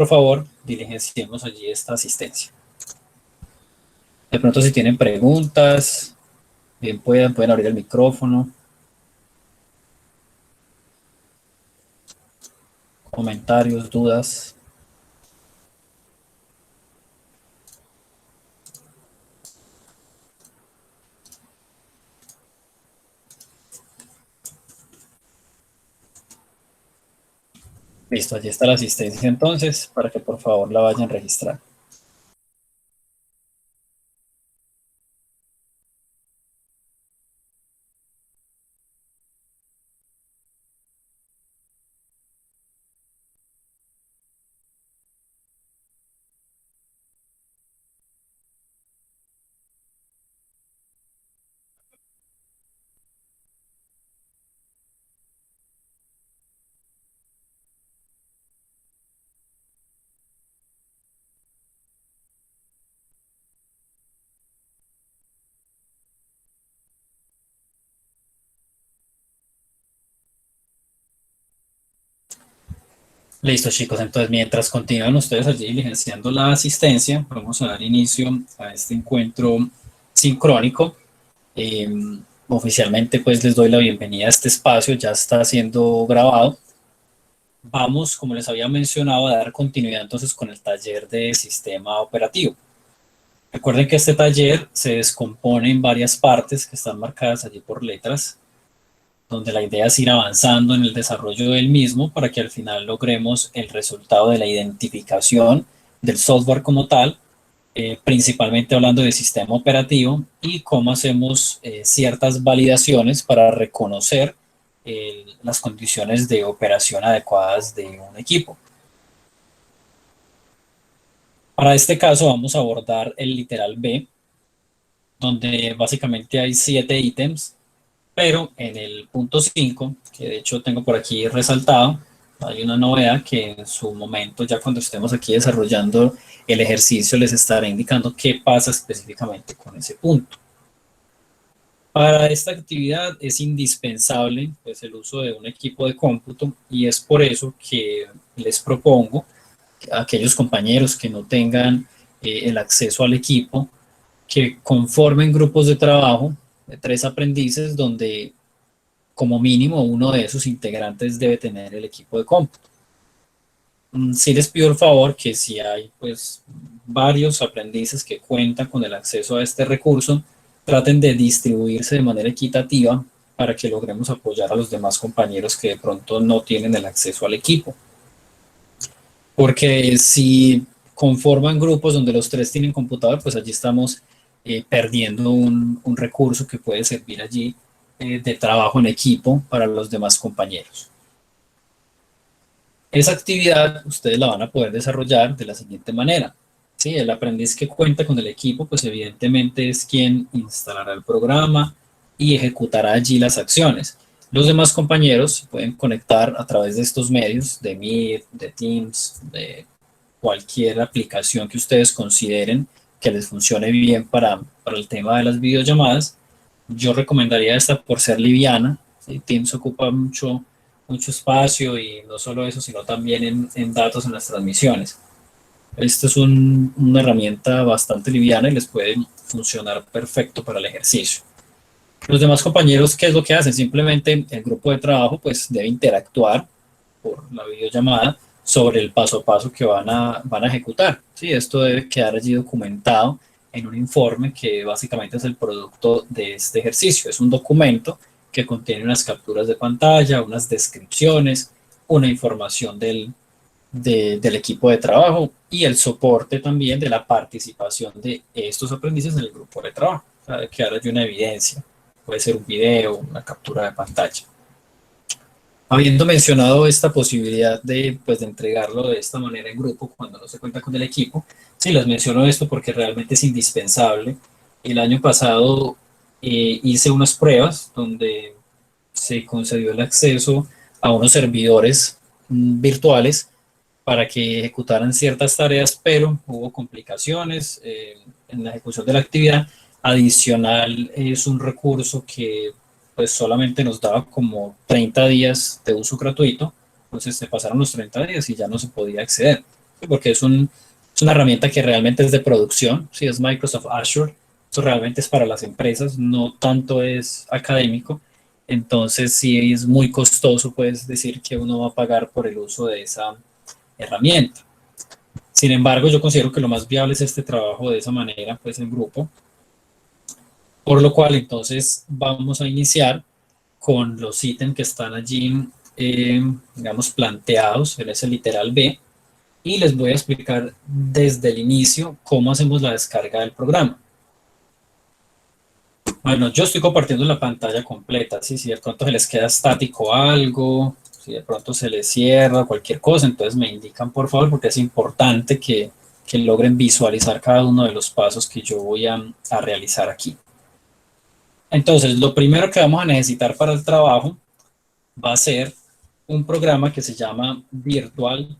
Por favor, diligenciemos allí esta asistencia. De pronto, si tienen preguntas, bien pueden abrir el micrófono, comentarios, dudas. Listo, allí está la asistencia entonces, para que por favor la vayan registrando. Listo, chicos, entonces mientras continúan ustedes allí diligenciando la asistencia, vamos a dar inicio a este encuentro sincrónico. Oficialmente pues les doy la bienvenida a este espacio, ya está siendo grabado. Vamos, como les había mencionado, a dar continuidad entonces con el taller de sistema operativo. Recuerden que este taller se descompone en varias partes que están marcadas allí por letras, donde la idea es ir avanzando en el desarrollo del mismo para que al final logremos el resultado de la identificación del software como tal, principalmente hablando de sistema operativo y cómo hacemos ciertas validaciones para reconocer las condiciones de operación adecuadas de un equipo. Para este caso vamos a abordar el literal B, donde básicamente hay 7 ítems, pero en el punto 5, que de hecho tengo por aquí resaltado, hay una novedad que en su momento, ya cuando estemos aquí desarrollando el ejercicio, les estaré indicando qué pasa específicamente con ese punto. Para esta actividad es indispensable pues, el uso de un equipo de cómputo y es por eso que les propongo a aquellos compañeros que no tengan el acceso al equipo, que conformen grupos de trabajo de 3 aprendices donde como mínimo uno de esos integrantes debe tener el equipo de cómputo. Sí les pido el favor que si hay pues varios aprendices que cuentan con el acceso a este recurso, traten de distribuirse de manera equitativa para que logremos apoyar a los demás compañeros que de pronto no tienen el acceso al equipo. Porque si conforman grupos donde los 3 tienen computador, pues allí estamos perdiendo un recurso que puede servir allí de trabajo en equipo para los demás compañeros. Esa actividad ustedes la van a poder desarrollar de la siguiente manera. ¿Sí? El aprendiz que cuenta con el equipo, pues evidentemente es quien instalará el programa y ejecutará allí las acciones. Los demás compañeros pueden conectar a través de estos medios, de Meet, de Teams, de cualquier aplicación que ustedes consideren que les funcione bien para el tema de las videollamadas. Yo recomendaría esta por ser liviana. ¿Sí? Teams ocupa mucho espacio y no solo eso, sino también en datos en las transmisiones. Esta es una herramienta bastante liviana y les puede funcionar perfecto para el ejercicio. Los demás compañeros, ¿qué es lo que hacen? Simplemente el grupo de trabajo pues debe interactuar por la videollamada sobre el paso a paso que van a ejecutar. ¿Sí? Esto debe quedar allí documentado en un informe que básicamente es el producto de este ejercicio. Es un documento que contiene unas capturas de pantalla, unas descripciones, una información del equipo de trabajo y el soporte también de la participación de estos aprendices en el grupo de trabajo. O sea, debe quedar allí una evidencia. Puede ser un video, una captura de pantalla. Habiendo mencionado esta posibilidad de entregarlo de esta manera en grupo cuando no se cuenta con el equipo, sí, les menciono esto porque realmente es indispensable. El año pasado hice unas pruebas donde se concedió el acceso a unos servidores virtuales para que ejecutaran ciertas tareas, pero hubo complicaciones en la ejecución de la actividad. Adicional, es un recurso que pues solamente nos daba como 30 días de uso gratuito, entonces se pasaron los 30 días y ya no se podía acceder. porque es una herramienta que realmente es de producción, sí, es Microsoft Azure, eso realmente es para las empresas, no tanto es académico, entonces sí es muy costoso, puedes decir que uno va a pagar por el uso de esa herramienta. Sin embargo, yo considero que lo más viable es este trabajo de esa manera, pues en grupo, por lo cual entonces vamos a iniciar con los ítems que están allí, digamos, planteados en ese literal B, y les voy a explicar desde el inicio cómo hacemos la descarga del programa. Bueno, yo estoy compartiendo la pantalla completa, ¿sí? Si de pronto se les queda estático algo, si de pronto se les cierra cualquier cosa, entonces me indican por favor, porque es importante que logren visualizar cada uno de los pasos que yo voy a realizar aquí. Entonces, lo primero que vamos a necesitar para el trabajo va a ser un programa que se llama VirtualBox.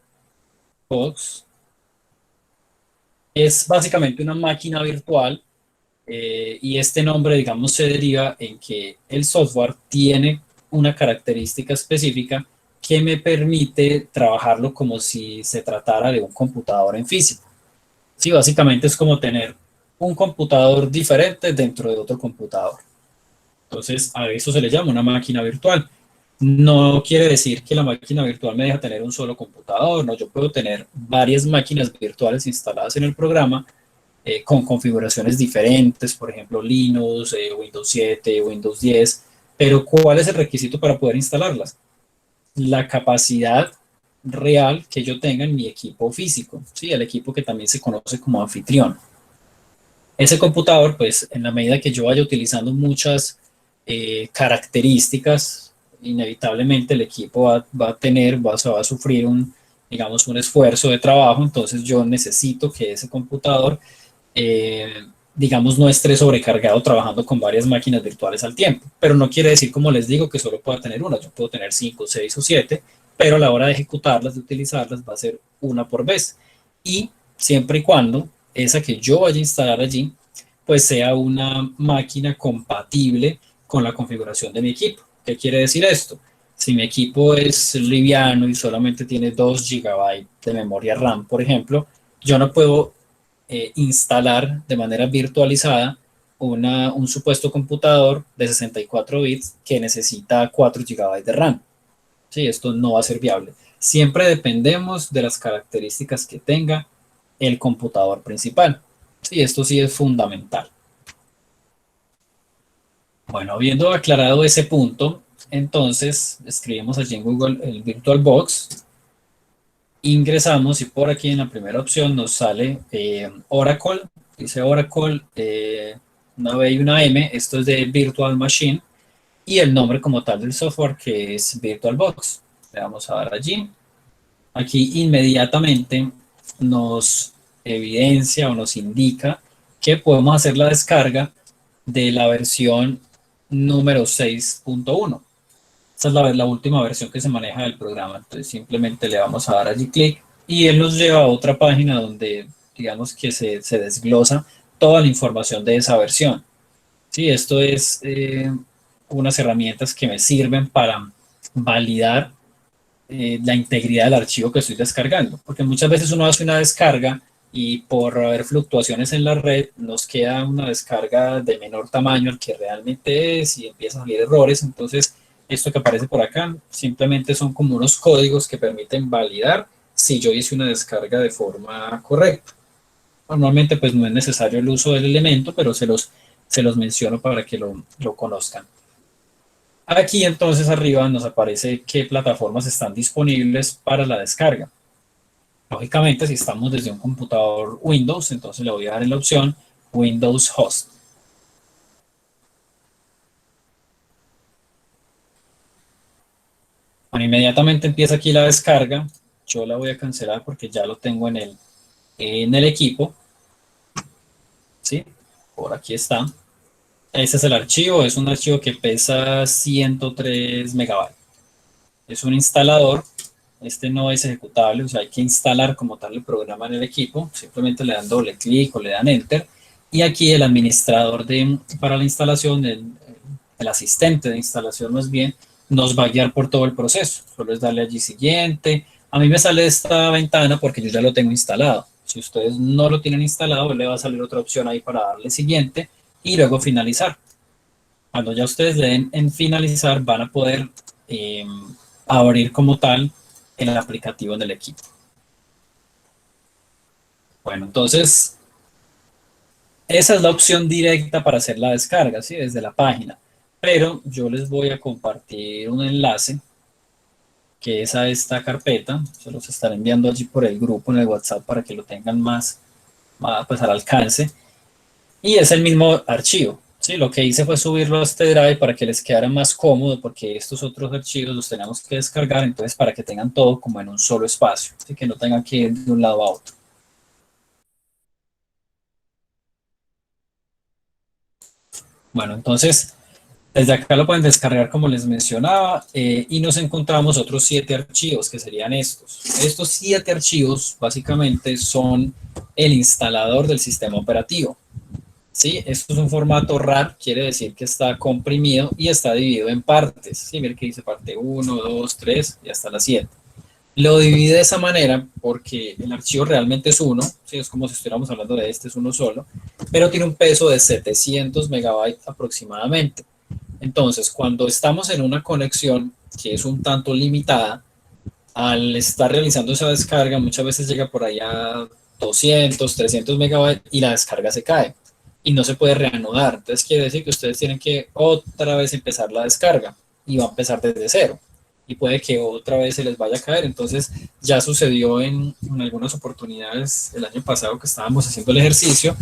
Es básicamente una máquina virtual y este nombre, digamos, se deriva en que el software tiene una característica específica que me permite trabajarlo como si se tratara de un computador en físico. Sí, básicamente es como tener un computador diferente dentro de otro computador. Entonces, a eso se le llama una máquina virtual. No quiere decir que la máquina virtual me deja tener un solo computador, no, yo puedo tener varias máquinas virtuales instaladas en el programa con configuraciones diferentes, por ejemplo Linux, Windows 7, Windows 10, pero ¿cuál es el requisito para poder instalarlas? La capacidad real que yo tenga en mi equipo físico, ¿sí? El equipo que también se conoce como anfitrión. Ese computador, pues en la medida que yo vaya utilizando muchas características, inevitablemente el equipo va a sufrir digamos, un esfuerzo de trabajo, entonces yo necesito que ese computador digamos, no esté sobrecargado trabajando con varias máquinas virtuales al tiempo. Pero no quiere decir, como les digo, que solo pueda tener una. Yo puedo tener 5, 6 o 7, pero a la hora de ejecutarlas, de utilizarlas, va a ser una por vez. Y siempre y cuando esa que yo vaya a instalar allí, pues sea una máquina compatible con la configuración de mi equipo. ¿Qué quiere decir esto? Si mi equipo es liviano y solamente tiene 2 GB de memoria RAM, por ejemplo, yo no puedo instalar de manera virtualizada un supuesto computador de 64 bits que necesita 4 GB de RAM. Sí, esto no va a ser viable. Siempre dependemos de las características que tenga el computador principal. Sí, esto sí es fundamental. Bueno, habiendo aclarado ese punto, entonces escribimos allí en Google el VirtualBox, ingresamos y por aquí en la primera opción nos sale Oracle, dice Oracle, una B y una M, esto es de Virtual Machine, y el nombre como tal del software que es VirtualBox. Le vamos a dar allí. Aquí inmediatamente nos evidencia o nos indica que podemos hacer la descarga de la versión número 6.1. Esta es la última versión que se maneja del programa. Entonces simplemente le vamos a dar allí clic y él nos lleva a otra página donde digamos que se desglosa toda la información de esa versión. Sí, esto es unas herramientas que me sirven para validar la integridad del archivo que estoy descargando, porque muchas veces uno hace una descarga y por haber fluctuaciones en la red nos queda una descarga de menor tamaño al que realmente es y empiezan a salir errores. Entonces esto que aparece por acá simplemente son como unos códigos que permiten validar si yo hice una descarga de forma correcta. Normalmente pues no es necesario el uso del elemento, pero se los menciono para que lo conozcan. Aquí entonces arriba nos aparece qué plataformas están disponibles para la descarga. Lógicamente, si estamos desde un computador Windows, entonces le voy a dar en la opción Windows Host. Bueno, inmediatamente empieza aquí la descarga. Yo la voy a cancelar porque ya lo tengo en el equipo. ¿Sí? Por aquí está. Este es el archivo. Es un archivo que pesa 103 megabytes. Es un instalador. Este no es ejecutable, o sea, hay que instalar como tal el programa en el equipo. Simplemente le dan doble clic o le dan enter. Y aquí el administrador para la instalación, el asistente de instalación más bien, nos va a guiar por todo el proceso. Solo es darle allí siguiente, A mí me sale esta ventana porque yo ya lo tengo instalado. Si ustedes no lo tienen instalado, le va a salir otra opción ahí para darle siguiente y luego finalizar. Cuando ya ustedes le den en finalizar, van a poder eh, abrir como tal el aplicativo del equipo. Bueno, entonces esa es la opción directa para hacer la descarga, ¿sí? Desde la página. Pero yo les voy a compartir un enlace que es a esta carpeta. Se los estaré enviando allí por el grupo en el WhatsApp para que lo tengan más pues, al alcance. Y es el mismo archivo. ¿Sí? Lo que hice fue subirlo a este Drive para que les quedara más cómodo, porque estos otros archivos los tenemos que descargar, entonces para que tengan todo como en un solo espacio, así que no tengan que ir de un lado a otro. Bueno, entonces desde acá lo pueden descargar como les mencionaba y nos encontramos otros 7 archivos que serían estos. Estos 7 archivos básicamente son el instalador del sistema operativo. ¿Sí? Esto es un formato RAR, quiere decir que está comprimido y está dividido en partes. ¿Sí? Mira que dice parte 1, 2, 3 y hasta la 7. Lo divide de esa manera porque el archivo realmente es uno, ¿sí? Es como si estuviéramos hablando de este, es uno solo, pero tiene un peso de 700 megabytes aproximadamente. Entonces, cuando estamos en una conexión que es un tanto limitada, al estar realizando esa descarga, muchas veces llega por allá 200, 300 megabytes y la descarga se cae y no se puede reanudar. Entonces, quiere decir que ustedes tienen que otra vez empezar la descarga y va a empezar desde cero. Y puede que otra vez se les vaya a caer. Entonces, ya sucedió en algunas oportunidades el año pasado que estábamos haciendo el ejercicio.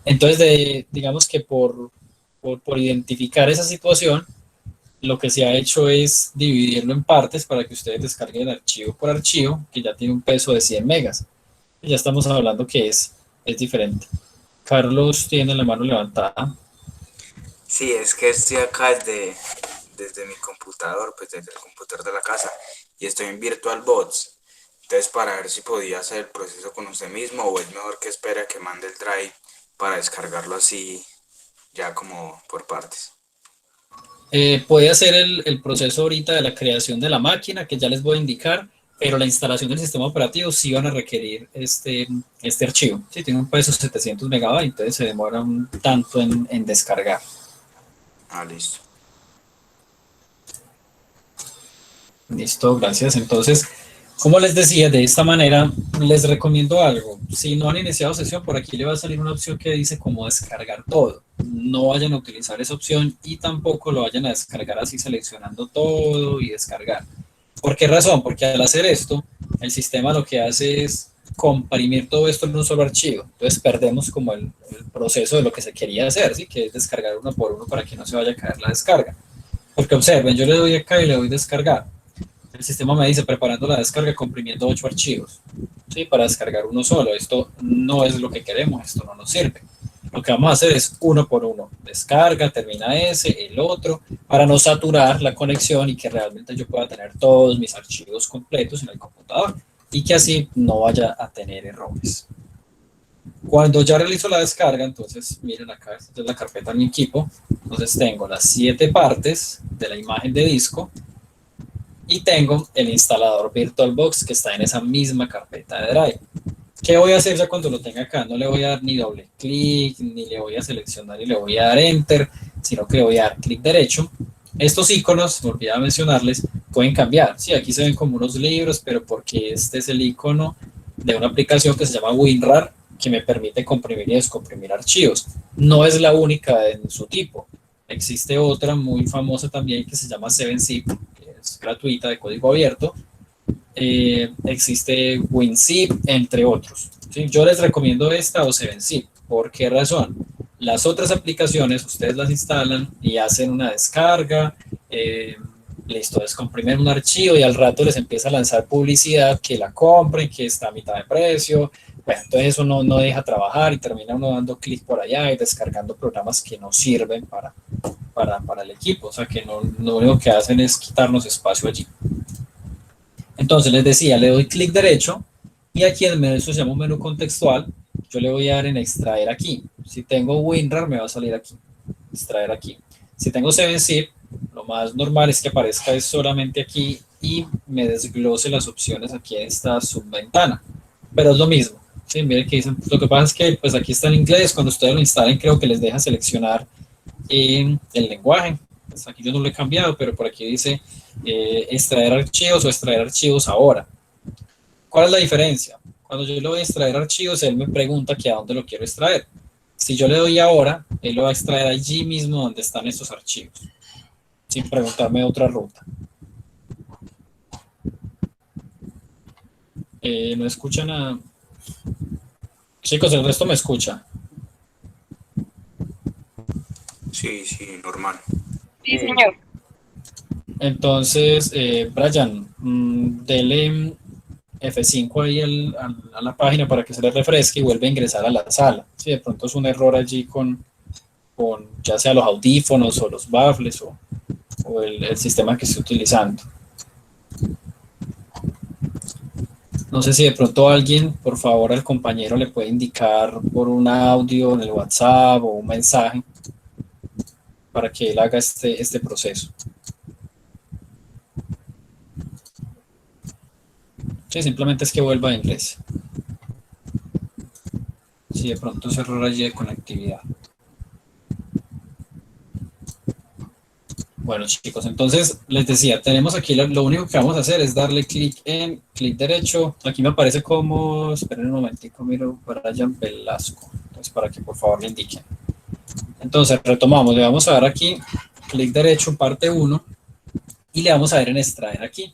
Entonces, digamos que por identificar esa situación, lo que se ha hecho es dividirlo en partes para que ustedes descarguen archivo por archivo, que ya tiene un peso de 100 megas. Y ya estamos hablando que es diferente. Carlos tiene la mano levantada. Sí, es que estoy acá desde mi computador, pues desde el computador de la casa, y estoy en VirtualBox. Entonces, para ver si podía hacer el proceso con usted mismo o es mejor que espere a que mande el drive para descargarlo así, ya como por partes. Puede hacer el proceso ahorita de la creación de la máquina, que ya les voy a indicar, pero la instalación del sistema operativo sí van a requerir este archivo. Sí, tiene un peso de 700 megabytes, entonces se demora un tanto en descargar. Ah, listo. Listo, gracias. Entonces, como les decía, de esta manera les recomiendo algo. Si no han iniciado sesión, por aquí le va a salir una opción que dice cómo descargar todo. No vayan a utilizar esa opción y tampoco lo vayan a descargar así seleccionando todo y descargar. ¿Por qué razón? Porque al hacer esto, el sistema lo que hace es comprimir todo esto en un solo archivo. Entonces perdemos como el proceso de lo que se quería hacer, ¿sí? Que es descargar uno por uno para que no se vaya a caer la descarga. Porque observen, yo le doy acá y le doy descargar. El sistema me dice preparando la descarga comprimiendo 8 archivos, ¿sí? Para descargar uno solo. Esto no es lo que queremos, esto no nos sirve. Lo que vamos a hacer es uno por uno. Descarga, termina ese, el otro, para no saturar la conexión y que realmente yo pueda tener todos mis archivos completos en el computador y que así no vaya a tener errores. Cuando ya realizo la descarga, entonces miren acá, esta es la carpeta de mi equipo. Entonces tengo las 7 partes de la imagen de disco y tengo el instalador VirtualBox que está en esa misma carpeta de Drive. ¿Qué voy a hacer ya cuando lo tenga acá? No le voy a dar ni doble clic, ni le voy a seleccionar y le voy a dar Enter, sino que le voy a dar clic derecho. Estos iconos, me olvidaba mencionarles, pueden cambiar. Sí, aquí se ven como unos libros, pero porque este es el icono de una aplicación que se llama WinRAR, que me permite comprimir y descomprimir archivos. No es la única en su tipo. Existe otra muy famosa también que se llama 7zip, que es gratuita de código abierto. Existe WinZip, entre otros. ¿Sí? Yo les recomiendo esta o 7zip. ¿Por qué razón? Las otras aplicaciones ustedes las instalan y hacen una descarga, listo, descomprimen un archivo y al rato les empieza a lanzar publicidad que la compren, que está a mitad de precio. Bueno, entonces eso no deja trabajar y termina uno dando clic por allá y descargando programas que no sirven para el equipo. O sea, que no, lo único que hacen es quitarnos espacio allí. Entonces les decía, le doy clic derecho y aquí en el menú, eso se llama un menú contextual, yo le voy a dar en extraer aquí. Si tengo WinRAR me va a salir aquí, extraer aquí. Si tengo 7zip, lo más normal es que aparezca solamente aquí y me desglose las opciones aquí en esta subventana. Pero es lo mismo. Sí, mire que dicen, lo que pasa es que pues aquí está en inglés, cuando ustedes lo instalen creo que les deja seleccionar el lenguaje. Pues aquí yo no lo he cambiado, pero por aquí dice extraer archivos o extraer archivos ahora. ¿Cuál es la diferencia? Cuando yo le voy a extraer archivos, él me pregunta que a dónde lo quiero extraer. Si yo le doy ahora, él lo va a extraer allí mismo donde están estos archivos, sin preguntarme otra ruta. No escuchan nada. Chicos, el resto me escucha. Sí, normal. Sí, señor. Entonces, Brian, dele F5 ahí a la página para que se le refresque y vuelve a ingresar a la sala. Si de pronto es un error allí con ya sea los audífonos o los baffles o el sistema que esté utilizando. No sé si de pronto alguien, por favor, al compañero le puede indicar por un audio en el WhatsApp o un mensaje para que él haga este proceso. Sí, simplemente es que vuelva a inglés. Si de pronto es error allí de conectividad. Bueno, chicos, entonces les decía, tenemos aquí lo único que vamos a hacer es darle clic derecho. Aquí me aparece como, esperen un momentico, miro Brian Velasco. Entonces, para que por favor le indiquen. Entonces, retomamos, le vamos a dar aquí clic derecho, parte 1, y le vamos a dar en extraer aquí.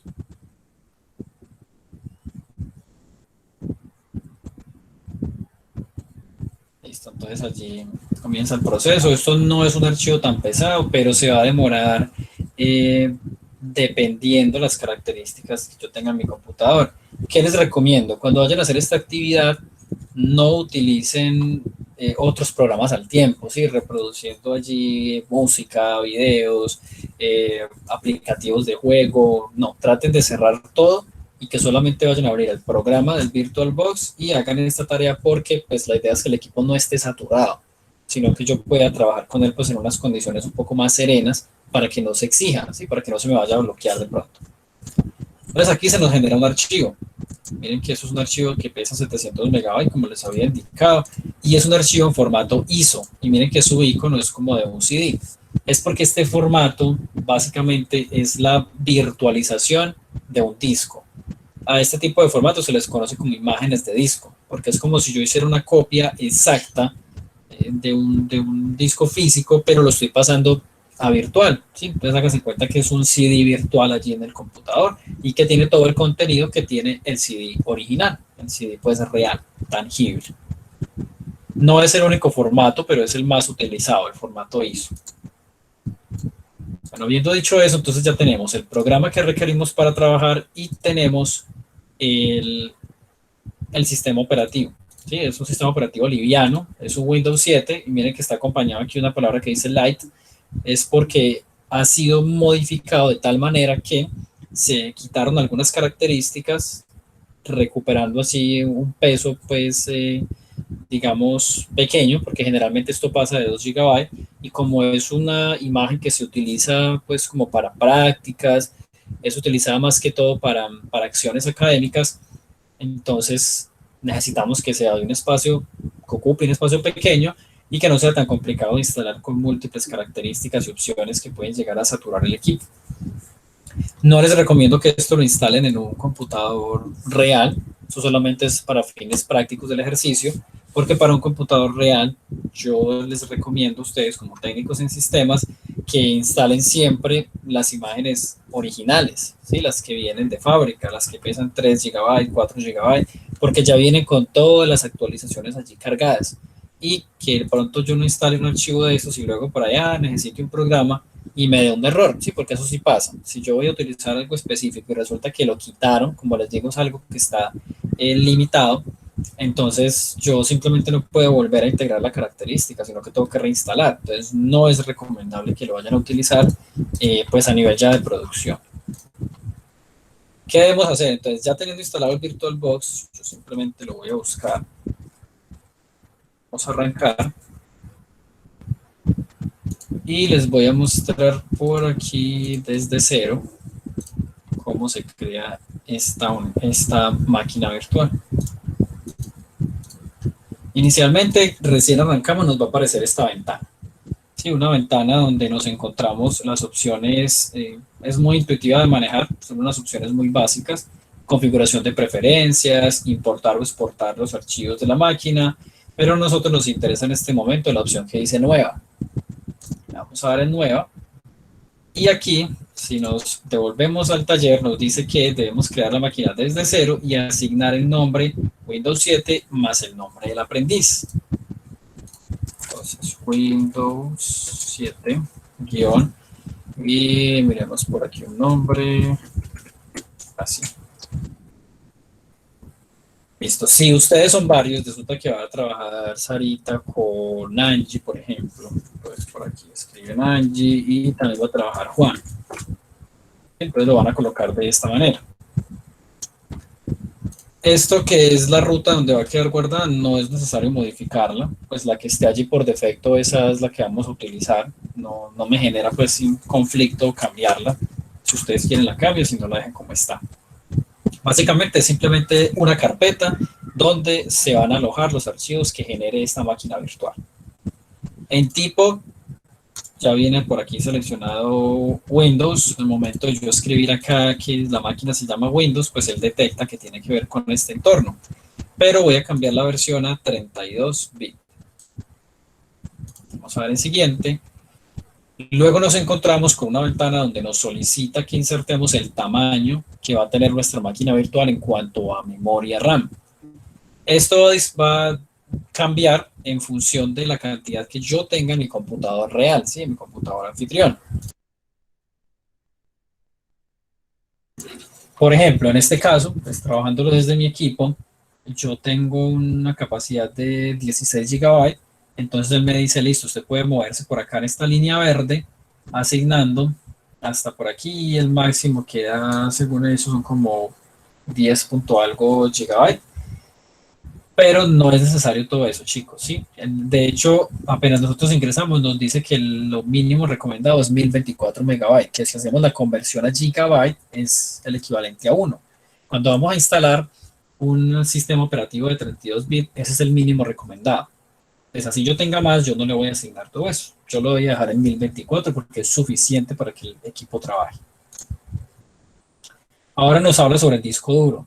Listo, entonces allí comienza el proceso. Esto no es un archivo tan pesado, pero se va a demorar dependiendo las características que yo tenga en mi computador. ¿Qué les recomiendo? Cuando vayan a hacer esta actividad, no utilicen otros programas al tiempo, ¿sí? Reproduciendo allí música, videos, aplicativos de juego. No, traten de cerrar todo y que solamente vayan a abrir el programa del VirtualBox y hagan esta tarea porque pues la idea es que el equipo no esté saturado, sino que yo pueda trabajar con él pues en unas condiciones un poco más serenas para que no se exija, ¿sí? Para que no se me vaya a bloquear de pronto. Entonces aquí se nos genera un archivo. Miren que eso es un archivo que pesa 700 megabytes, como les había indicado, y es un archivo en formato ISO. Y miren que su icono es como de un CD. Es porque este formato básicamente es la virtualización de un disco. A este tipo de formatos se les conoce como imágenes de disco, porque es como si yo hiciera una copia exacta de un disco físico, pero lo estoy pasando a virtual, ¿sí? Entonces háganse cuenta que es un CD virtual allí en el computador y que tiene todo el contenido que tiene el CD original. El CD puede ser real, tangible. No es el único formato, pero es el más utilizado, el formato ISO. Bueno, habiendo dicho eso, entonces ya tenemos el programa que requerimos para trabajar y tenemos el sistema operativo. ¿Sí? Es un sistema operativo liviano, es un Windows 7 y miren que está acompañado aquí una palabra que dice Light. Es porque ha sido modificado de tal manera que se quitaron algunas características, recuperando así un peso, pues, digamos, pequeño, porque generalmente esto pasa de 2 GB, y como es una imagen que se utiliza, pues, como para prácticas, es utilizada más que todo para acciones académicas, entonces necesitamos que sea de un espacio, que ocupe un espacio pequeño, y que no sea tan complicado de instalar con múltiples características y opciones que pueden llegar a saturar el equipo. No les recomiendo que esto lo instalen en un computador real, eso solamente es para fines prácticos del ejercicio, porque para un computador real yo les recomiendo a ustedes como técnicos en sistemas que instalen siempre las imágenes originales, ¿sí? Las que vienen de fábrica, las que pesan 3 GB, 4 GB, porque ya vienen con todas las actualizaciones allí cargadas. Y que de pronto yo no instale un archivo de estos y luego por allá necesite un programa y me dé un error, sí, porque eso sí pasa. Si yo voy a utilizar algo específico y resulta que lo quitaron, como les digo, es algo que está limitado, entonces yo simplemente no puedo volver a integrar la característica, sino que tengo que reinstalar. Entonces no es recomendable que lo vayan a utilizar pues a nivel ya de producción. ¿Qué debemos hacer? Entonces ya teniendo instalado el VirtualBox, yo simplemente lo voy a buscar. Vamos a arrancar y les voy a mostrar por aquí desde cero cómo se crea esta máquina virtual. Inicialmente, recién arrancamos, nos va a aparecer esta ventana. Sí, una ventana donde nos encontramos las opciones, es muy intuitiva de manejar, son unas opciones muy básicas, configuración de preferencias, importar o exportar los archivos de la máquina, pero a nosotros nos interesa en este momento la opción que dice nueva. Vamos a dar en nueva, y aquí, si nos devolvemos al taller, nos dice que debemos crear la máquina desde cero y asignar el nombre Windows 7 más el nombre del aprendiz. Entonces, Windows 7 guión, y miremos por aquí un nombre, así. Listo, si ustedes son varios, resulta que va a trabajar Sarita con Angie, por ejemplo. Pues por aquí escriben Angie y también va a trabajar Juan. Entonces lo van a colocar de esta manera. Esto que es la ruta donde va a quedar guardada, no es necesario modificarla, pues la que esté allí por defecto, esa es la que vamos a utilizar. No me genera pues un conflicto cambiarla. Si ustedes quieren la cambio, si no la dejen como está. Básicamente es simplemente una carpeta donde se van a alojar los archivos que genere esta máquina virtual. En tipo, ya viene por aquí seleccionado Windows. En el momento de yo escribir acá que la máquina se llama Windows, pues él detecta que tiene que ver con este entorno. Pero voy a cambiar la versión a 32 bits. Vamos a ver en siguiente. Luego nos encontramos con una ventana donde nos solicita que insertemos el tamaño que va a tener nuestra máquina virtual en cuanto a memoria RAM. Esto va a cambiar en función de la cantidad que yo tenga en mi computador real, ¿sí? En mi computador anfitrión. Por ejemplo, en este caso, pues trabajándolo desde mi equipo, yo tengo una capacidad de 16 GB. Entonces él me dice, listo, usted puede moverse por acá en esta línea verde, asignando hasta por aquí, y el máximo que da, según eso, son como 10 punto algo gigabyte. Pero no es necesario todo eso, chicos, ¿sí? De hecho, apenas nosotros ingresamos, nos dice que lo mínimo recomendado es 1024 megabytes, que si hacemos la conversión a gigabyte es el equivalente a 1. Cuando vamos a instalar un sistema operativo de 32 bits, ese es el mínimo recomendado. Pues así yo tenga más, yo no le voy a asignar todo eso. Yo lo voy a dejar en 1024 porque es suficiente para que el equipo trabaje. Ahora nos habla sobre el disco duro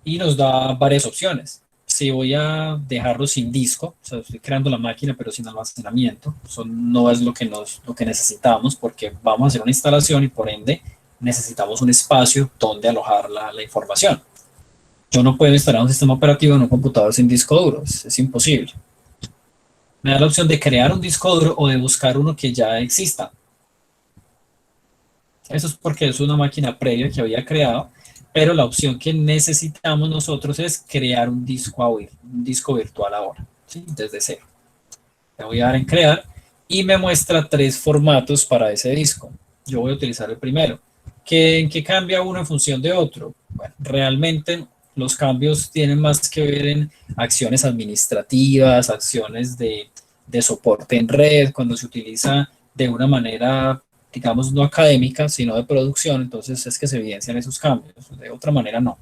y nos da varias opciones. Si voy a dejarlo sin disco, o sea, estoy creando la máquina pero sin almacenamiento, eso no es lo que necesitamos, porque vamos a hacer una instalación y por ende necesitamos un espacio donde alojar la información. Yo no puedo instalar un sistema operativo en un computador sin disco duro, es imposible. Me da la opción de crear un disco duro o de buscar uno que ya exista. Eso es porque es una máquina previa que había creado, pero la opción que necesitamos nosotros es crear un disco virtual ahora, ¿sí? Desde cero. Le voy a dar en crear y me muestra 3 formatos para ese disco. Yo voy a utilizar el primero. ¿En qué cambia uno en función de otro? Bueno, realmente los cambios tienen más que ver en acciones administrativas, acciones de soporte en red, cuando se utiliza de una manera, digamos, no académica, sino de producción, entonces es que se evidencian esos cambios. De otra manera, no.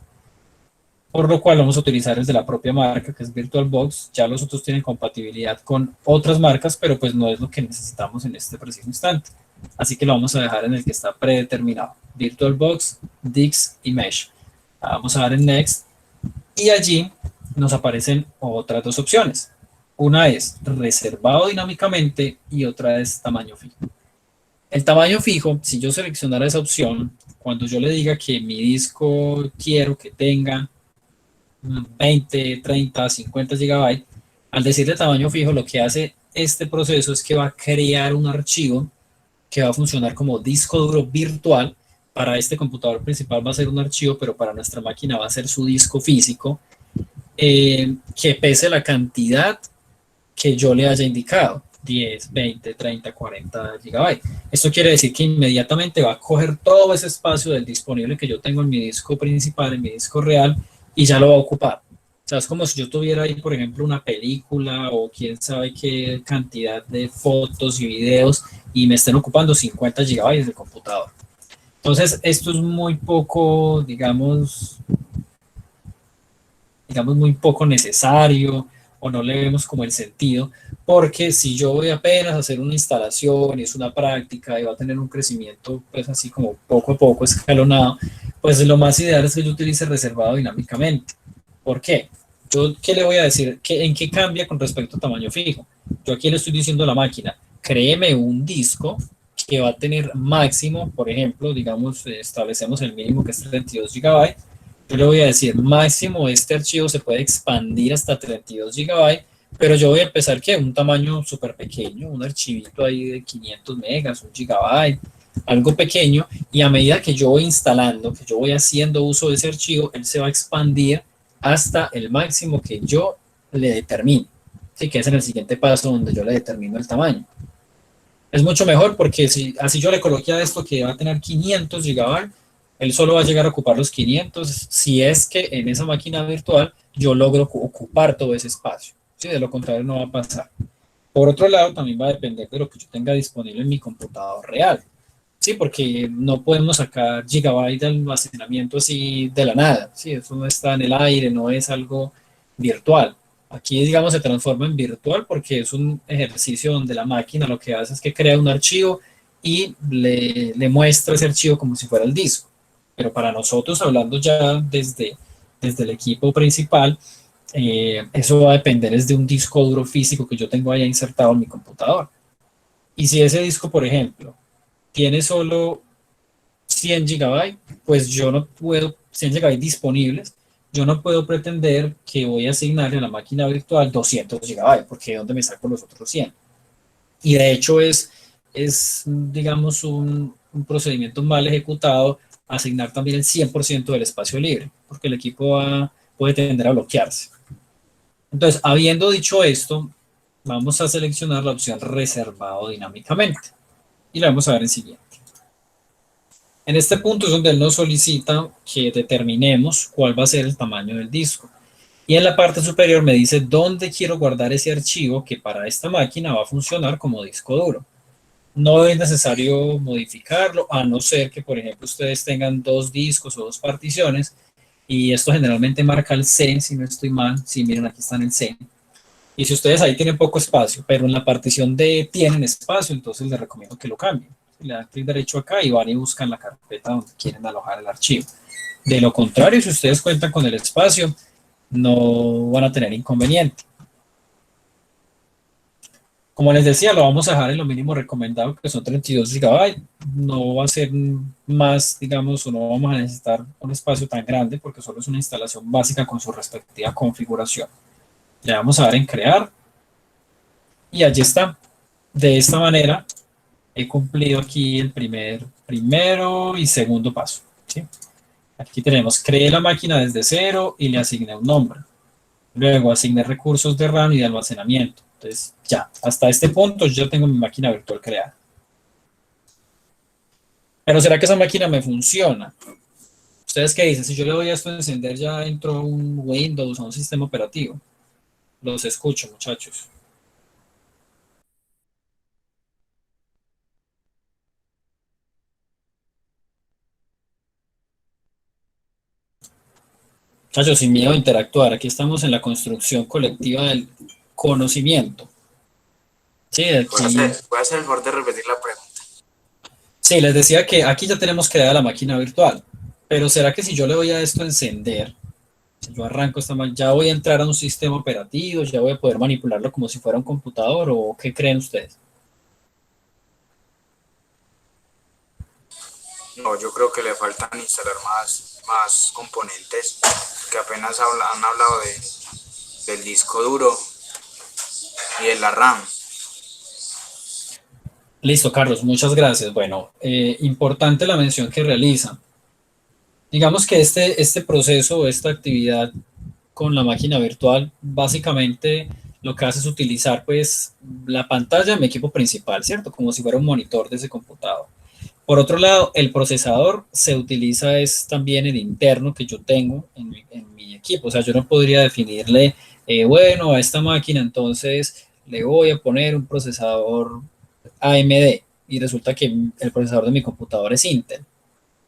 Por lo cual vamos a utilizar el de la propia marca, que es VirtualBox. Ya los otros tienen compatibilidad con otras marcas, pero pues no es lo que necesitamos en este preciso instante. Así que lo vamos a dejar en el que está predeterminado. VirtualBox, Dix y Mesh. Vamos a dar en Next y allí nos aparecen otras 2 opciones. Una es reservado dinámicamente y otra es tamaño fijo. El tamaño fijo, si yo seleccionara esa opción, cuando yo le diga que mi disco quiero que tenga 20, 30, 50 GB, al decirle tamaño fijo, lo que hace este proceso es que va a crear un archivo que va a funcionar como disco duro virtual. Para este computador principal va a ser un archivo, pero para nuestra máquina va a ser su disco físico, que pese la cantidad que yo le haya indicado, 10, 20, 30, 40 gigabytes. Esto quiere decir que inmediatamente va a coger todo ese espacio del disponible que yo tengo en mi disco principal, en mi disco real, y ya lo va a ocupar. O sea, es como si yo tuviera ahí, por ejemplo, una película o quién sabe qué cantidad de fotos y videos y me estén ocupando 50 gigabytes del computador. Entonces, esto es muy poco, digamos, muy poco necesario o no le vemos como el sentido, porque si yo voy apenas a hacer una instalación y es una práctica y va a tener un crecimiento pues así como poco a poco escalonado, pues lo más ideal es que yo utilice reservado dinámicamente. ¿Por qué? Yo, ¿qué le voy a decir? ¿En qué cambia con respecto a tamaño fijo? Yo aquí le estoy diciendo a la máquina, créeme un disco que va a tener máximo, por ejemplo, digamos, establecemos el mínimo que es 32 GB. Yo le voy a decir, máximo este archivo se puede expandir hasta 32 GB, pero yo voy a empezar que un tamaño súper pequeño, un archivito ahí de 500 megas, un gigabyte, algo pequeño, y a medida que yo voy instalando, que yo voy haciendo uso de ese archivo, él se va a expandir hasta el máximo que yo le determine. Así que es en el siguiente paso donde yo le determino el tamaño. Es mucho mejor porque si así yo le coloqué a esto que va a tener 500 GB, él solo va a llegar a ocupar los 500 si es que en esa máquina virtual yo logro ocupar todo ese espacio. ¿Sí? De lo contrario no va a pasar. Por otro lado, también va a depender de lo que yo tenga disponible en mi computador real. Sí, porque no podemos sacar gigabytes de almacenamiento así de la nada. Sí, eso no está en el aire, no es algo virtual. Aquí, digamos, se transforma en virtual porque es un ejercicio donde la máquina lo que hace es que crea un archivo y le muestra ese archivo como si fuera el disco. Pero para nosotros, hablando ya desde el equipo principal, eso va a depender es de un disco duro físico que yo tengo ahí insertado en mi computador. Y si ese disco, por ejemplo, tiene solo 100 gigabytes, pues yo no puedo, 100 gigabytes disponibles, yo no puedo pretender que voy a asignarle a la máquina virtual 200 gigabytes, porque ¿de dónde me saco los otros 100? Y de hecho es digamos, un procedimiento mal ejecutado asignar también el 100% del espacio libre, porque el equipo puede tender a bloquearse. Entonces, habiendo dicho esto, vamos a seleccionar la opción reservado dinámicamente y la vamos a ver en siguiente. En este punto es donde él nos solicita que determinemos cuál va a ser el tamaño del disco. Y en la parte superior me dice dónde quiero guardar ese archivo que para esta máquina va a funcionar como disco duro. No es necesario modificarlo, a no ser que, por ejemplo, ustedes tengan dos discos o dos particiones, y esto generalmente marca el C, si no estoy mal. Sí, miren, aquí está en el C. Y si ustedes ahí tienen poco espacio, pero en la partición D tienen espacio, entonces les recomiendo que lo cambien. Le dan clic derecho acá y van y buscan la carpeta donde quieren alojar el archivo. De lo contrario, si ustedes cuentan con el espacio, no van a tener inconveniente. Como les decía, lo vamos a dejar en lo mínimo recomendado, que son 32 GB. No va a ser más, digamos, o no vamos a necesitar un espacio tan grande porque solo es una instalación básica con su respectiva configuración. Le vamos a dar en crear y allí está. De esta manera he cumplido aquí el primero y segundo paso. ¿Sí? Aquí tenemos, creé la máquina desde cero y le asigné un nombre. Luego asigné recursos de RAM y de almacenamiento. Entonces, ya, hasta este punto yo tengo mi máquina virtual creada. Pero ¿será que esa máquina me funciona? ¿Ustedes qué dicen? Si yo le doy a esto a encender, ya entró un Windows o un sistema operativo. Los escucho, muchachos. Muchachos, sin miedo a interactuar. Aquí estamos en la construcción colectiva del conocimiento. Sí, aquí. Voy a hacer el favor de repetir la pregunta. Sí, les decía que aquí ya tenemos creada la máquina virtual. Pero ¿será que si yo le doy a esto a encender, si yo arranco ya voy a entrar a un sistema operativo, ya voy a poder manipularlo como si fuera un computador, o qué creen ustedes? No, yo creo que le faltan instalar más componentes, que apenas han hablado del disco duro y de la RAM. Listo, Carlos, muchas gracias. Bueno, importante la mención que realiza. Digamos que este proceso, esta actividad con la máquina virtual, básicamente lo que hace es utilizar pues la pantalla de mi equipo principal, ¿cierto? Como si fuera un monitor de ese computador. Por otro lado, el procesador se utiliza es también el interno que yo tengo en mi equipo. O sea, yo no podría definirle, bueno, a esta máquina entonces le voy a poner un procesador AMD y resulta que el procesador de mi computador es Intel.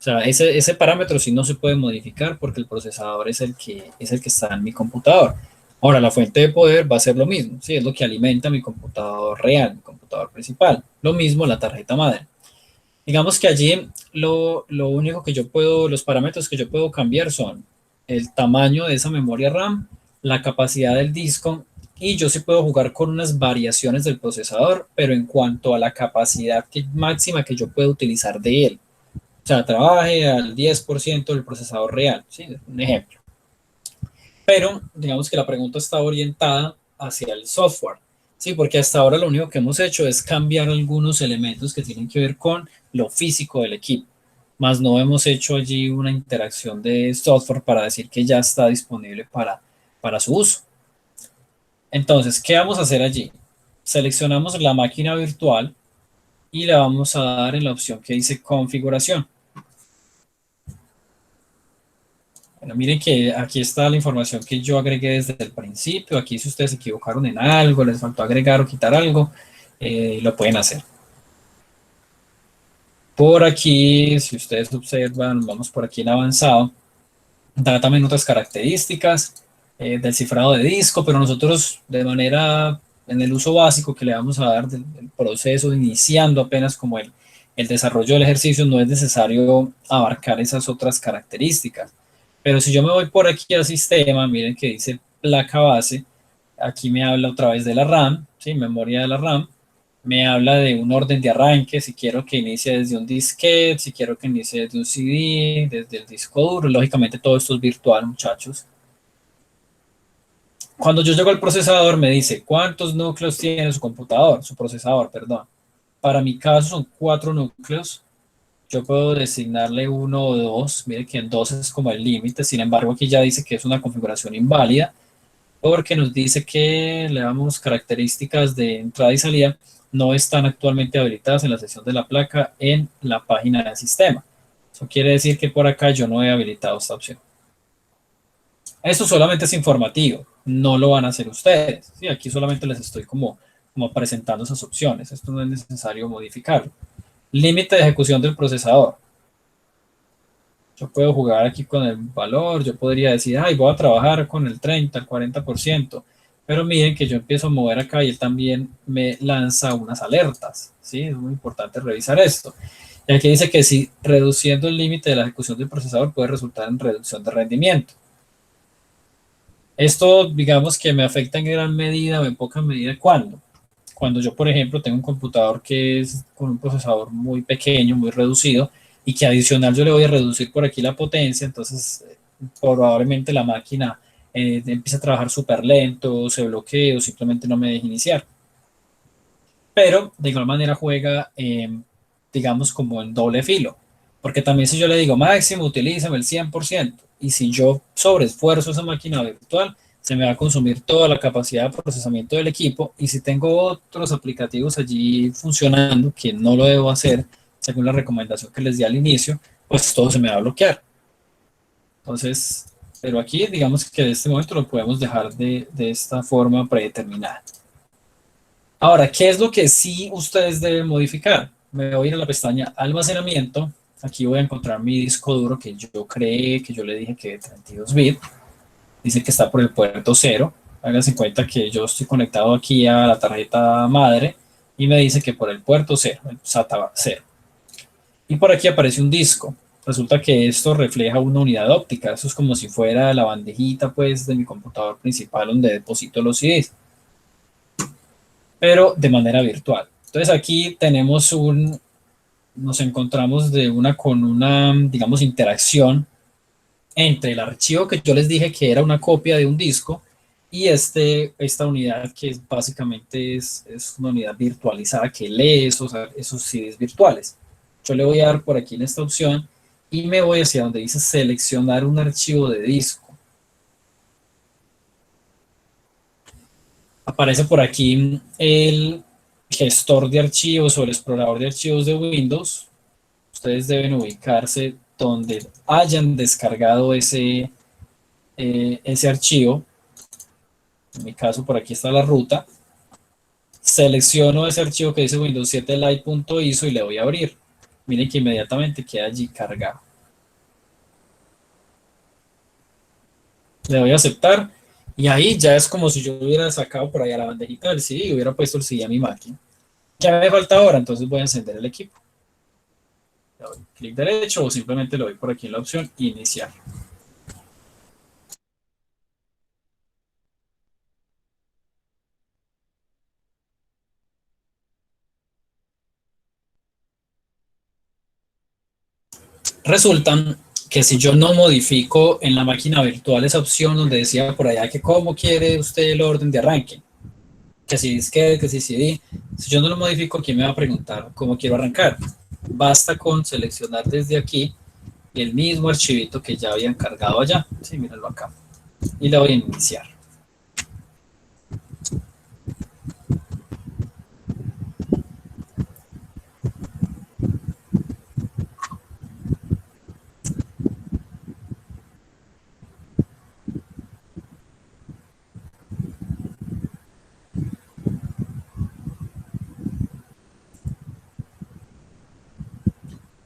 sea, ese parámetro sí no se puede modificar porque el procesador es el que está en mi computador. Ahora, la fuente de poder va a ser lo mismo, ¿sí? Es lo que alimenta mi computador real, mi computador principal. Lo mismo la tarjeta madre. Digamos que allí lo único que yo puedo, los parámetros que yo puedo cambiar son el tamaño de esa memoria RAM, la capacidad del disco y yo sí puedo jugar con unas variaciones del procesador, pero en cuanto a la capacidad máxima que yo puedo utilizar de él. O sea, trabaje al 10% del procesador real, ¿sí? Un ejemplo. Pero digamos que la pregunta está orientada hacia el software, ¿sí? Porque hasta ahora lo único que hemos hecho es cambiar algunos elementos que tienen que ver con lo físico del equipo, más no hemos hecho allí una interacción de software para decir que ya está disponible para su uso. Entonces, ¿qué vamos a hacer allí? Seleccionamos la máquina virtual y le vamos a dar en la opción que dice configuración. Bueno, miren que aquí está la información que yo agregué desde el principio. Aquí si ustedes se equivocaron en algo, les faltó agregar o quitar algo, lo pueden hacer. Por aquí, si ustedes observan, vamos por aquí en avanzado, da también otras características del cifrado de disco, pero nosotros de manera, en el uso básico que le vamos a dar del proceso, iniciando apenas como el desarrollo del ejercicio, no es necesario abarcar esas otras características. Pero si yo me voy por aquí al sistema, miren que dice placa base, aquí me habla otra vez de la RAM, ¿sí? Memoria de la RAM, me habla de un orden de arranque, si quiero que inicie desde un disquete, si quiero que inicie desde un CD, desde el disco duro, lógicamente todo esto es virtual, muchachos. Cuando yo llego al procesador me dice cuántos núcleos tiene su computador, su procesador, perdón. Para mi caso son 4 núcleos. Yo puedo designarle uno o dos. Mire que en dos es como el límite. Sin embargo, aquí ya dice que es una configuración inválida porque nos dice que le damos características de entrada y salida no están actualmente habilitadas en la sección de la placa en la página del sistema. Eso quiere decir que por acá yo no he habilitado esta opción. Esto solamente es informativo, no lo van a hacer ustedes. ¿Sí? Aquí solamente les estoy como presentando esas opciones. Esto no es necesario modificarlo. Límite de ejecución del procesador. Yo puedo jugar aquí con el valor, yo podría decir, ay, voy a trabajar con el 30, el 40%, pero miren que yo empiezo a mover acá y él también me lanza unas alertas, ¿sí? Es muy importante revisar esto. Y aquí dice que si reduciendo el límite de la ejecución del procesador puede resultar en reducción de rendimiento. Esto, digamos que me afecta en gran medida o en poca medida, ¿cuándo? Cuando yo, por ejemplo, tengo un computador que es con un procesador muy pequeño, muy reducido, y que adicional yo le voy a reducir por aquí la potencia, entonces probablemente la máquina empiece a trabajar súper lento, se bloquee o simplemente no me deje iniciar. Pero de igual manera juega, digamos, como en doble filo, porque también si yo le digo máximo, utilízame el 100%, y si yo sobreesfuerzo esa máquina virtual, se me va a consumir toda la capacidad de procesamiento del equipo, y si tengo otros aplicativos allí funcionando que no lo debo hacer según la recomendación que les di al inicio, pues todo se me va a bloquear. Entonces, pero aquí digamos que en este momento lo podemos dejar de esta forma predeterminada. Ahora, ¿qué es lo que sí ustedes deben modificar? Me voy a ir a la pestaña almacenamiento. Aquí voy a encontrar mi disco duro que yo creé, que yo le dije que de 32 bits. Dice que está por el puerto 0. Háganse en cuenta que yo estoy conectado aquí a la tarjeta madre y me dice que por el puerto 0, el SATA 0. Y por aquí aparece un disco. Resulta que esto refleja una unidad óptica. Eso es como si fuera la bandejita pues de mi computador principal donde deposito los CDs, pero de manera virtual. Entonces aquí tenemos nos encontramos con una, digamos, interacción entre el archivo que yo les dije que era una copia de un disco y esta unidad que básicamente es una unidad virtualizada que lee esos CDs virtuales. Yo le voy a dar por aquí en esta opción y me voy hacia donde dice seleccionar un archivo de disco. Aparece por aquí el gestor de archivos o el explorador de archivos de Windows. Ustedes deben ubicarse donde hayan descargado ese archivo. En mi caso, por aquí está la ruta. Selecciono ese archivo que dice Windows 7 Lite.iso y le voy a abrir. Miren que inmediatamente queda allí cargado. Le doy a aceptar y ahí ya es como si yo hubiera sacado por allá la bandejita del CD y hubiera puesto el CD a mi máquina. ¿Qué me falta ahora? Entonces voy a encender el equipo. Le doy clic derecho o simplemente le doy por aquí en la opción iniciar. Resulta que si yo no modifico en la máquina virtual esa opción donde decía por allá que cómo quiere usted el orden de arranque, que si disquete, que si CD, si yo no lo modifico, ¿quién me va a preguntar cómo quiero arrancar? Basta con seleccionar desde aquí el mismo archivito que ya había encargado allá. Sí, mírenlo acá. Y le voy a iniciar.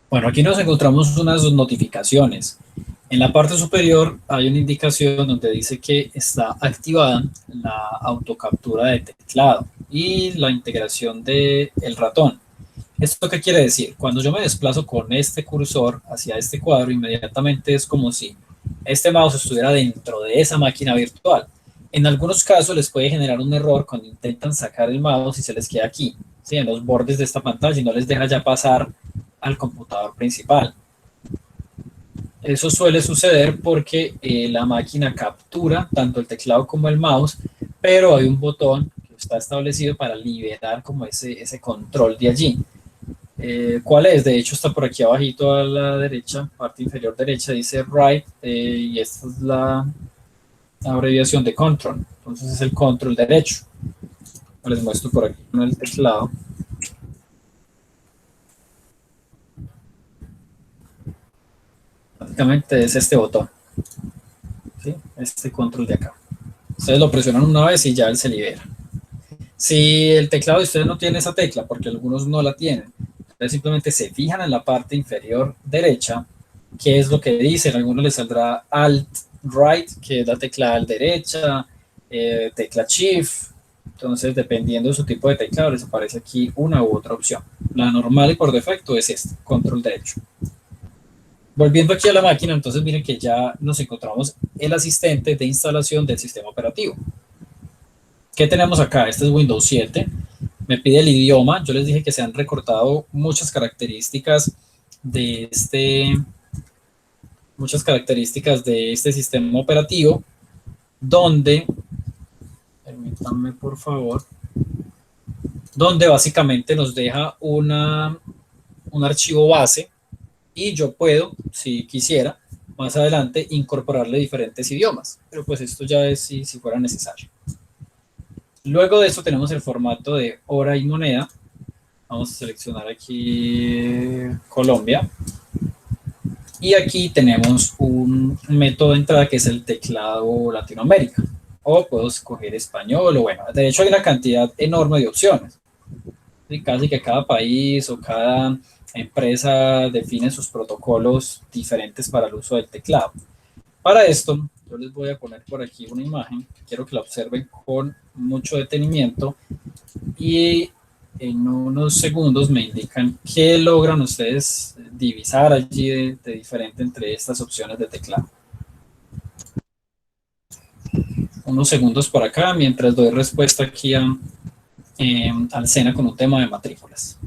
Bueno, aquí nos encontramos unas notificaciones. En la parte superior hay una indicación donde dice que está activada la autocaptura de teclado y la integración del ratón. ¿Esto qué quiere decir? Cuando yo me desplazo con este cursor hacia este cuadro, inmediatamente es como si este mouse estuviera dentro de esa máquina virtual. En algunos casos les puede generar un error cuando intentan sacar el mouse y se les queda aquí, ¿sí? En los bordes de esta pantalla y no les deja ya pasar al computador principal. Eso suele suceder porque la máquina captura tanto el teclado como el mouse, pero hay un botón que está establecido para liberar como ese control de allí. ¿Cuál es? De hecho está por aquí abajito a la derecha, parte inferior derecha, dice right, y esta es la abreviación de control. Entonces es el control derecho. Les muestro por aquí con el teclado. Básicamente es este botón, ¿sí? Este control de acá. Ustedes lo presionan una vez y ya él se libera. Si el teclado de ustedes no tiene esa tecla, porque algunos no la tienen, ustedes simplemente se fijan en la parte inferior derecha, qué es lo que dice. A algunos les saldrá Alt Right, que es la tecla al derecha, tecla Shift. Entonces, dependiendo de su tipo de teclado, les aparece aquí una u otra opción. La normal y por defecto es esta, control derecho. Volviendo aquí a la máquina, entonces miren que ya nos encontramos el asistente de instalación del sistema operativo. ¿Qué tenemos acá? Este es Windows 7. Me pide el idioma. Yo les dije que se han recortado muchas características de este sistema operativo, donde, permítanme por favor, donde básicamente nos deja un archivo base y yo puedo, si quisiera, más adelante incorporarle diferentes idiomas. Pero pues esto ya es si fuera necesario. Luego de eso tenemos el formato de hora y moneda. Vamos a seleccionar aquí Colombia. Y aquí tenemos un método de entrada que es el teclado Latinoamérica. O puedo escoger español o bueno, de hecho hay una cantidad enorme de opciones. Y casi que cada país o cada empresa define sus protocolos diferentes para el uso del teclado. Para esto, yo les voy a poner por aquí una imagen. Quiero que la observen con mucho detenimiento y en unos segundos me indican qué logran ustedes divisar allí de diferente entre estas opciones de teclado. Unos segundos por acá mientras doy respuesta aquí al SENA con un tema de matrículas.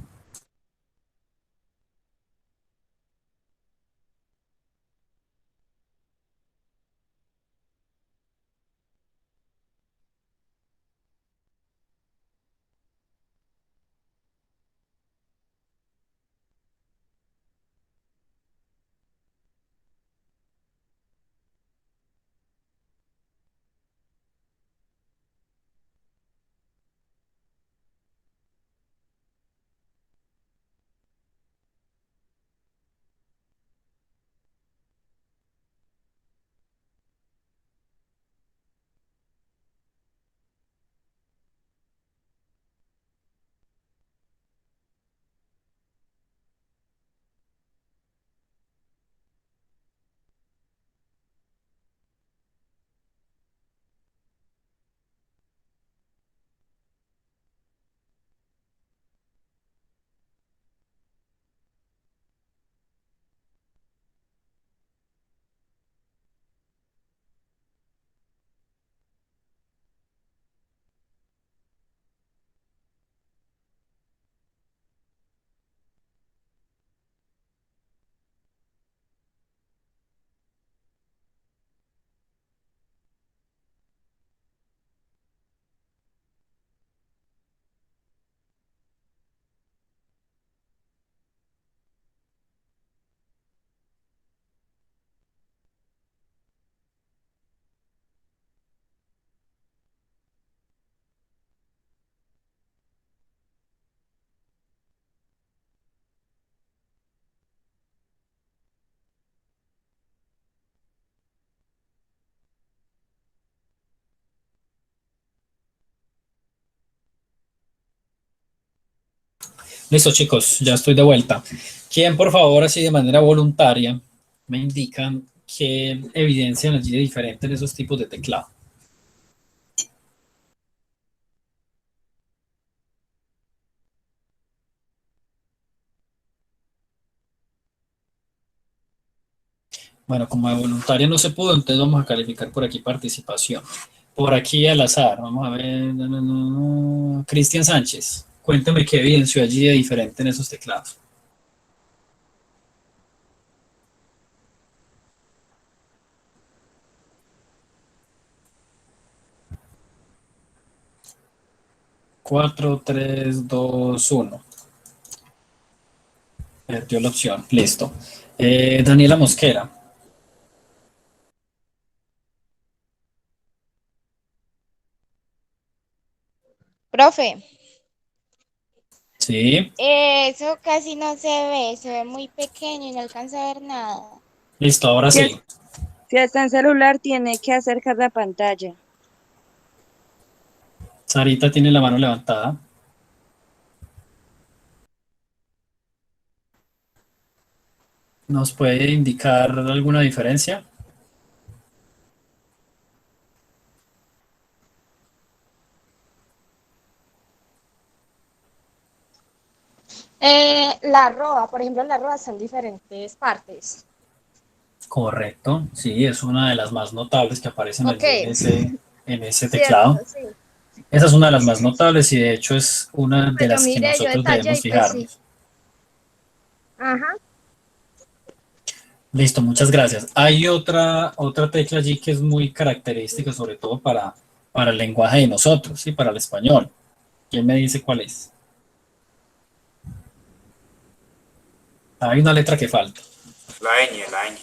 Listo, chicos, ya estoy de vuelta. ¿Quién, por favor, así de manera voluntaria, me indican qué evidencian allí de diferente en esos tipos de teclado? Bueno, como de voluntaria no se pudo, entonces vamos a calificar por aquí participación. Por aquí al azar, vamos a ver. Cristian Sánchez, cuéntame qué evidenció allí de diferente en esos teclados. 4, 3, 2, 1. Perdió la opción. Listo. Daniela Mosquera. Profe, Sí. eso casi no se ve muy pequeño y no alcanza a ver nada. Listo, ahora Si, sí. es- si está en celular, tiene que acercar la pantalla. Sarita tiene la mano levantada. ¿Nos puede indicar alguna diferencia? La arroba, por ejemplo, la arroba son diferentes partes. Correcto. Sí, es una de las más notables que aparecen Ok, allí en ese cierto, teclado. sí. Esa es una de las más notables y de hecho es una de Pues yo las que miré, yo nosotros detallé debemos y pues sí. fijarnos. Ajá. Listo, muchas gracias. Hay otra tecla allí que es muy característica, sobre todo para el lenguaje de nosotros, ¿sí? Para el español. ¿Quién me dice cuál es? Hay una letra que falta. La ñ.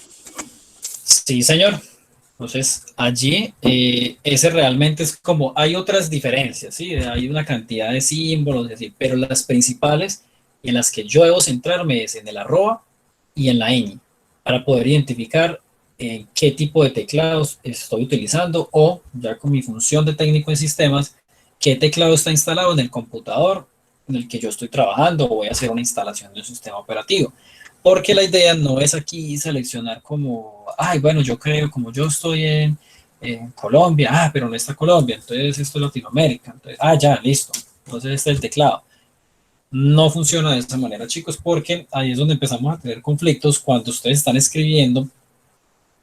Sí, señor. Entonces, allí ese realmente es como, hay otras diferencias, ¿sí? Hay una cantidad de símbolos, es decir, pero las principales en las que yo debo centrarme es en el arroba y en la ñ, para poder identificar qué tipo de teclados estoy utilizando o, ya con mi función de técnico en sistemas, qué teclado está instalado en el computador en el que yo estoy trabajando o voy a hacer una instalación de un sistema operativo. Porque la idea no es aquí seleccionar como, ay, bueno, yo creo, como yo estoy en Colombia, pero no está Colombia, entonces esto es Latinoamérica, entonces, ya, listo, entonces este es el teclado. No funciona de esa manera, chicos, porque ahí es donde empezamos a tener conflictos cuando ustedes están escribiendo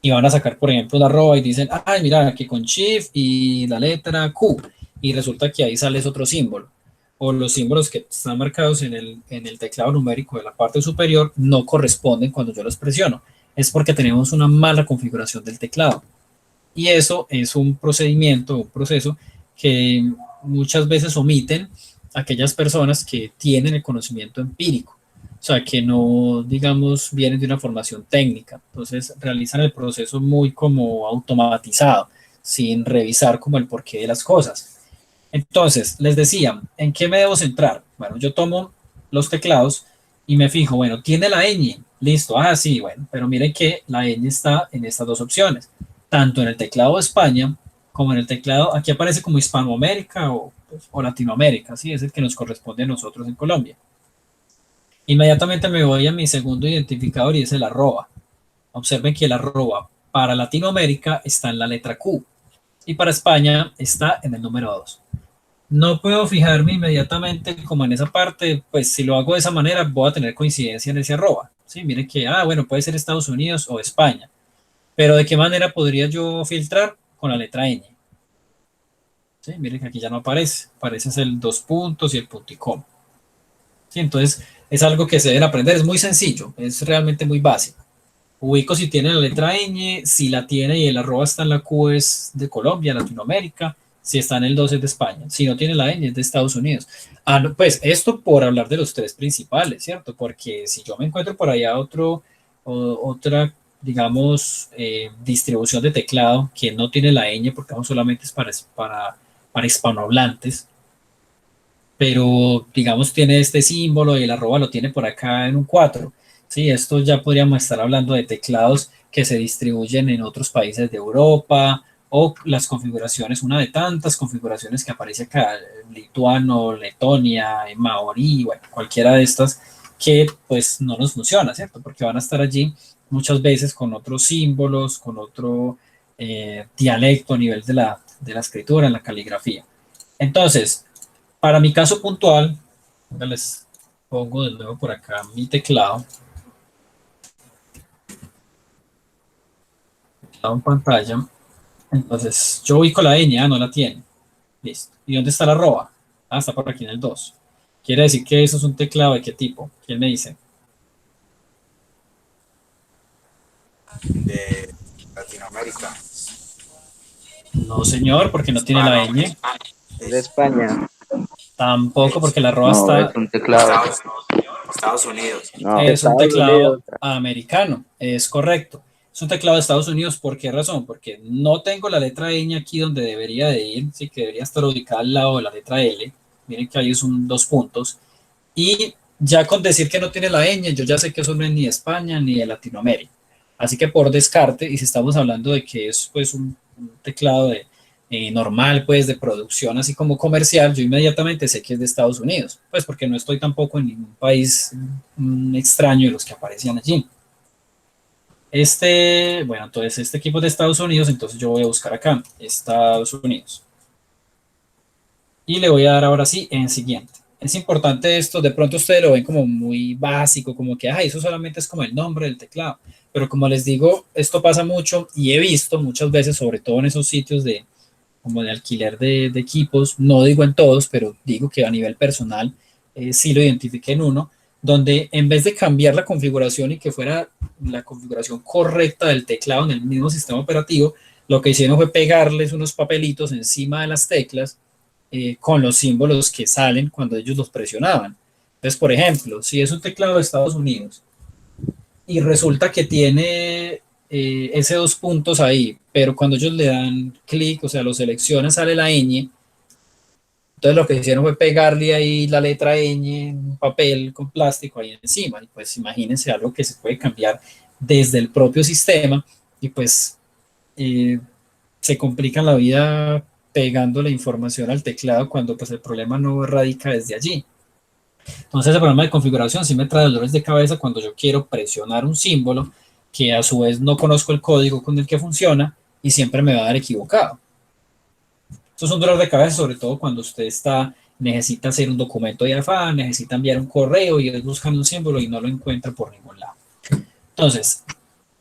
y van a sacar, por ejemplo, una arroba y dicen, ay, mira, aquí con Shift y la letra Q, y resulta que ahí sale otro símbolo. O los símbolos que están marcados en el teclado numérico de la parte superior no corresponden cuando yo los presiono. Es porque tenemos una mala configuración del teclado. Y eso es un procedimiento, un proceso que muchas veces omiten aquellas personas que tienen el conocimiento empírico, o sea, que no, digamos, vienen de una formación técnica, entonces realizan el proceso muy como automatizado, sin revisar como el porqué de las cosas. Entonces, les decía, ¿en qué me debo centrar? Bueno, yo tomo los teclados y me fijo, bueno, tiene la ñ, listo, sí, bueno, pero miren que la ñ está en estas dos opciones, tanto en el teclado de España como en el teclado, aquí aparece como Hispanoamérica o Latinoamérica, ¿sí? Es el que nos corresponde a nosotros en Colombia. Inmediatamente me voy a mi segundo identificador y es el arroba. Observen que el arroba para Latinoamérica está en la letra Q y para España está en el número 2. No puedo fijarme inmediatamente como en esa parte, pues si lo hago de esa manera voy a tener coincidencia en ese arroba. Sí, miren que, bueno, puede ser Estados Unidos o España. Pero ¿de qué manera podría yo filtrar? Con la letra ñ. Sí, miren que aquí ya no aparece. Aparece el dos puntos y el punto y coma. Sí, entonces es algo que se deben aprender. Es muy sencillo, es realmente muy básico. Ubico si tiene la letra ñ, si la tiene y el arroba está en la Q es de Colombia, Latinoamérica, si está en el 2 es de España, si no tiene la ñ es de Estados Unidos. No, pues esto por hablar de los tres principales, ¿cierto? Porque si yo me encuentro por allá otra, digamos, distribución de teclado que no tiene la ñ, porque vamos solamente es para hispanohablantes, pero digamos tiene este símbolo y el arroba lo tiene por acá en un 4. Sí, esto ya podríamos estar hablando de teclados que se distribuyen en otros países de Europa o las configuraciones, una de tantas configuraciones que aparece acá, lituano, Letonia, maorí, bueno, cualquiera de estas que pues no nos funciona, ¿cierto? Porque van a estar allí muchas veces con otros símbolos, con otro dialecto a nivel de la escritura, en la caligrafía. Entonces, para mi caso puntual, les pongo de nuevo por acá mi teclado en pantalla. Entonces, yo ubico la ñ, no la tiene. Listo. ¿Y dónde está la arroba? Ah, está por aquí en el 2. Quiere decir que eso es un teclado de qué tipo. ¿Quién me dice? De Latinoamérica. No, señor, porque no tiene la ñ. Es de España. Tampoco, porque la arroba No, está... es un teclado. Estados Unidos. No, Es un Estados teclado Unidos. americano, es correcto. Es un teclado de Estados Unidos, ¿por qué razón? Porque no tengo la letra ñ aquí donde debería de ir, sí que debería estar ubicada al lado de la letra L. Miren que ahí es un 2 puntos. Y ya con decir que no tiene la ñ, yo ya sé que eso no es ni de España ni de Latinoamérica. Así que por descarte, y si estamos hablando de que es pues un teclado de, normal, pues de producción, así como comercial, yo inmediatamente sé que es de Estados Unidos, pues porque no estoy tampoco en ningún país extraño de los que aparecían allí. Bueno, entonces este equipo es de Estados Unidos, entonces yo voy a buscar acá, Estados Unidos. Y le voy a dar ahora sí en siguiente. Es importante esto, de pronto ustedes lo ven como muy básico, como que, eso solamente es como el nombre del teclado. Pero como les digo, esto pasa mucho y he visto muchas veces, sobre todo en esos sitios como de alquiler de equipos, no digo en todos, pero digo que a nivel personal sí lo identifiqué en uno, donde en vez de cambiar la configuración y que fuera la configuración correcta del teclado en el mismo sistema operativo, lo que hicieron fue pegarles unos papelitos encima de las teclas con los símbolos que salen cuando ellos los presionaban. Entonces, por ejemplo, si es un teclado de Estados Unidos y resulta que tiene ese 2 puntos ahí, pero cuando ellos le dan clic, o sea, lo seleccionan, sale la ñ. Entonces lo que hicieron fue pegarle ahí la letra ñ en un papel con plástico ahí encima. Y pues imagínense algo que se puede cambiar desde el propio sistema y pues se complican la vida pegando la información al teclado cuando pues el problema no radica desde allí. Entonces el problema de configuración sí me trae dolores de cabeza cuando yo quiero presionar un símbolo que a su vez no conozco el código con el que funciona y siempre me va a dar equivocado. Esto es un dolor de cabeza, sobre todo cuando usted necesita hacer un documento de afán, necesita enviar un correo y es buscando un símbolo y no lo encuentra por ningún lado. Entonces,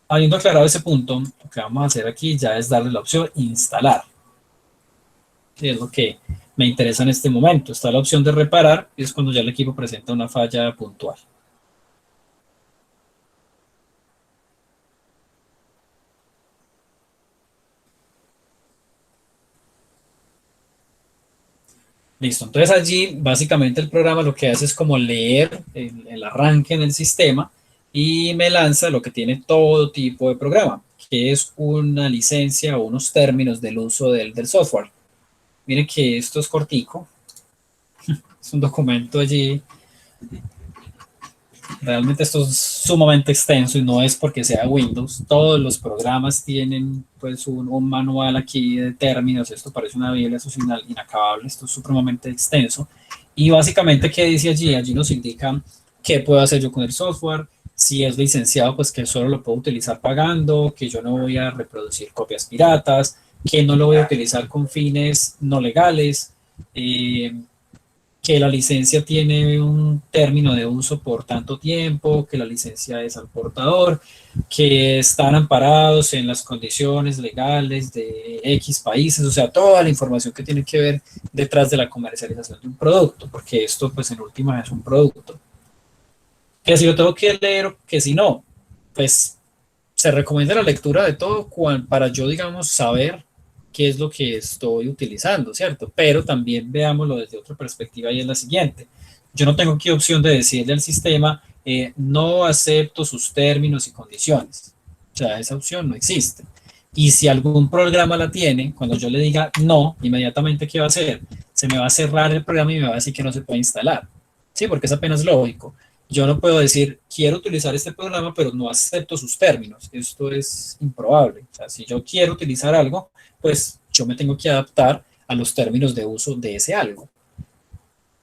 habiendo aclarado ese punto, lo que vamos a hacer aquí ya es darle la opción instalar. Que es lo que me interesa en este momento. Está la opción de reparar y es cuando ya el equipo presenta una falla puntual. Listo, entonces allí básicamente el programa lo que hace es como leer el arranque en el sistema y me lanza lo que tiene todo tipo de programa, que es una licencia o unos términos del uso del software. Miren que esto es cortico, es un documento allí. Realmente esto es sumamente extenso y no es porque sea Windows. Todos los programas tienen pues un manual aquí de términos. Esto parece una biblia, eso es inacabable. Esto es supremamente extenso. Y básicamente, ¿qué dice allí? Allí nos indica qué puedo hacer yo con el software. Si es licenciado, pues que solo lo puedo utilizar pagando, que yo no voy a reproducir copias piratas, que no lo voy a utilizar con fines no legales, que la licencia tiene un término de uso por tanto tiempo, que la licencia es al portador, que están amparados en las condiciones legales de X países, o sea, toda la información que tiene que ver detrás de la comercialización de un producto, porque esto pues en última es un producto. Que si lo tengo que leer, que si no, pues se recomienda la lectura de todo para yo, digamos, saber qué es lo que estoy utilizando, ¿cierto? Pero también veámoslo desde otra perspectiva y es la siguiente. Yo no tengo aquí opción de decirle al sistema, no acepto sus términos y condiciones. O sea, esa opción no existe. Y si algún programa la tiene, cuando yo le diga no, inmediatamente, ¿qué va a hacer? Se me va a cerrar el programa y me va a decir que no se puede instalar. Sí, porque es apenas lógico. Yo no puedo decir, quiero utilizar este programa, pero no acepto sus términos. Esto es improbable. O sea, si yo quiero utilizar algo, pues yo me tengo que adaptar a los términos de uso de ese algo.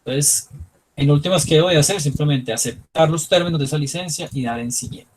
Entonces, en últimas, ¿qué voy a hacer? Simplemente aceptar los términos de esa licencia y dar en siguiente.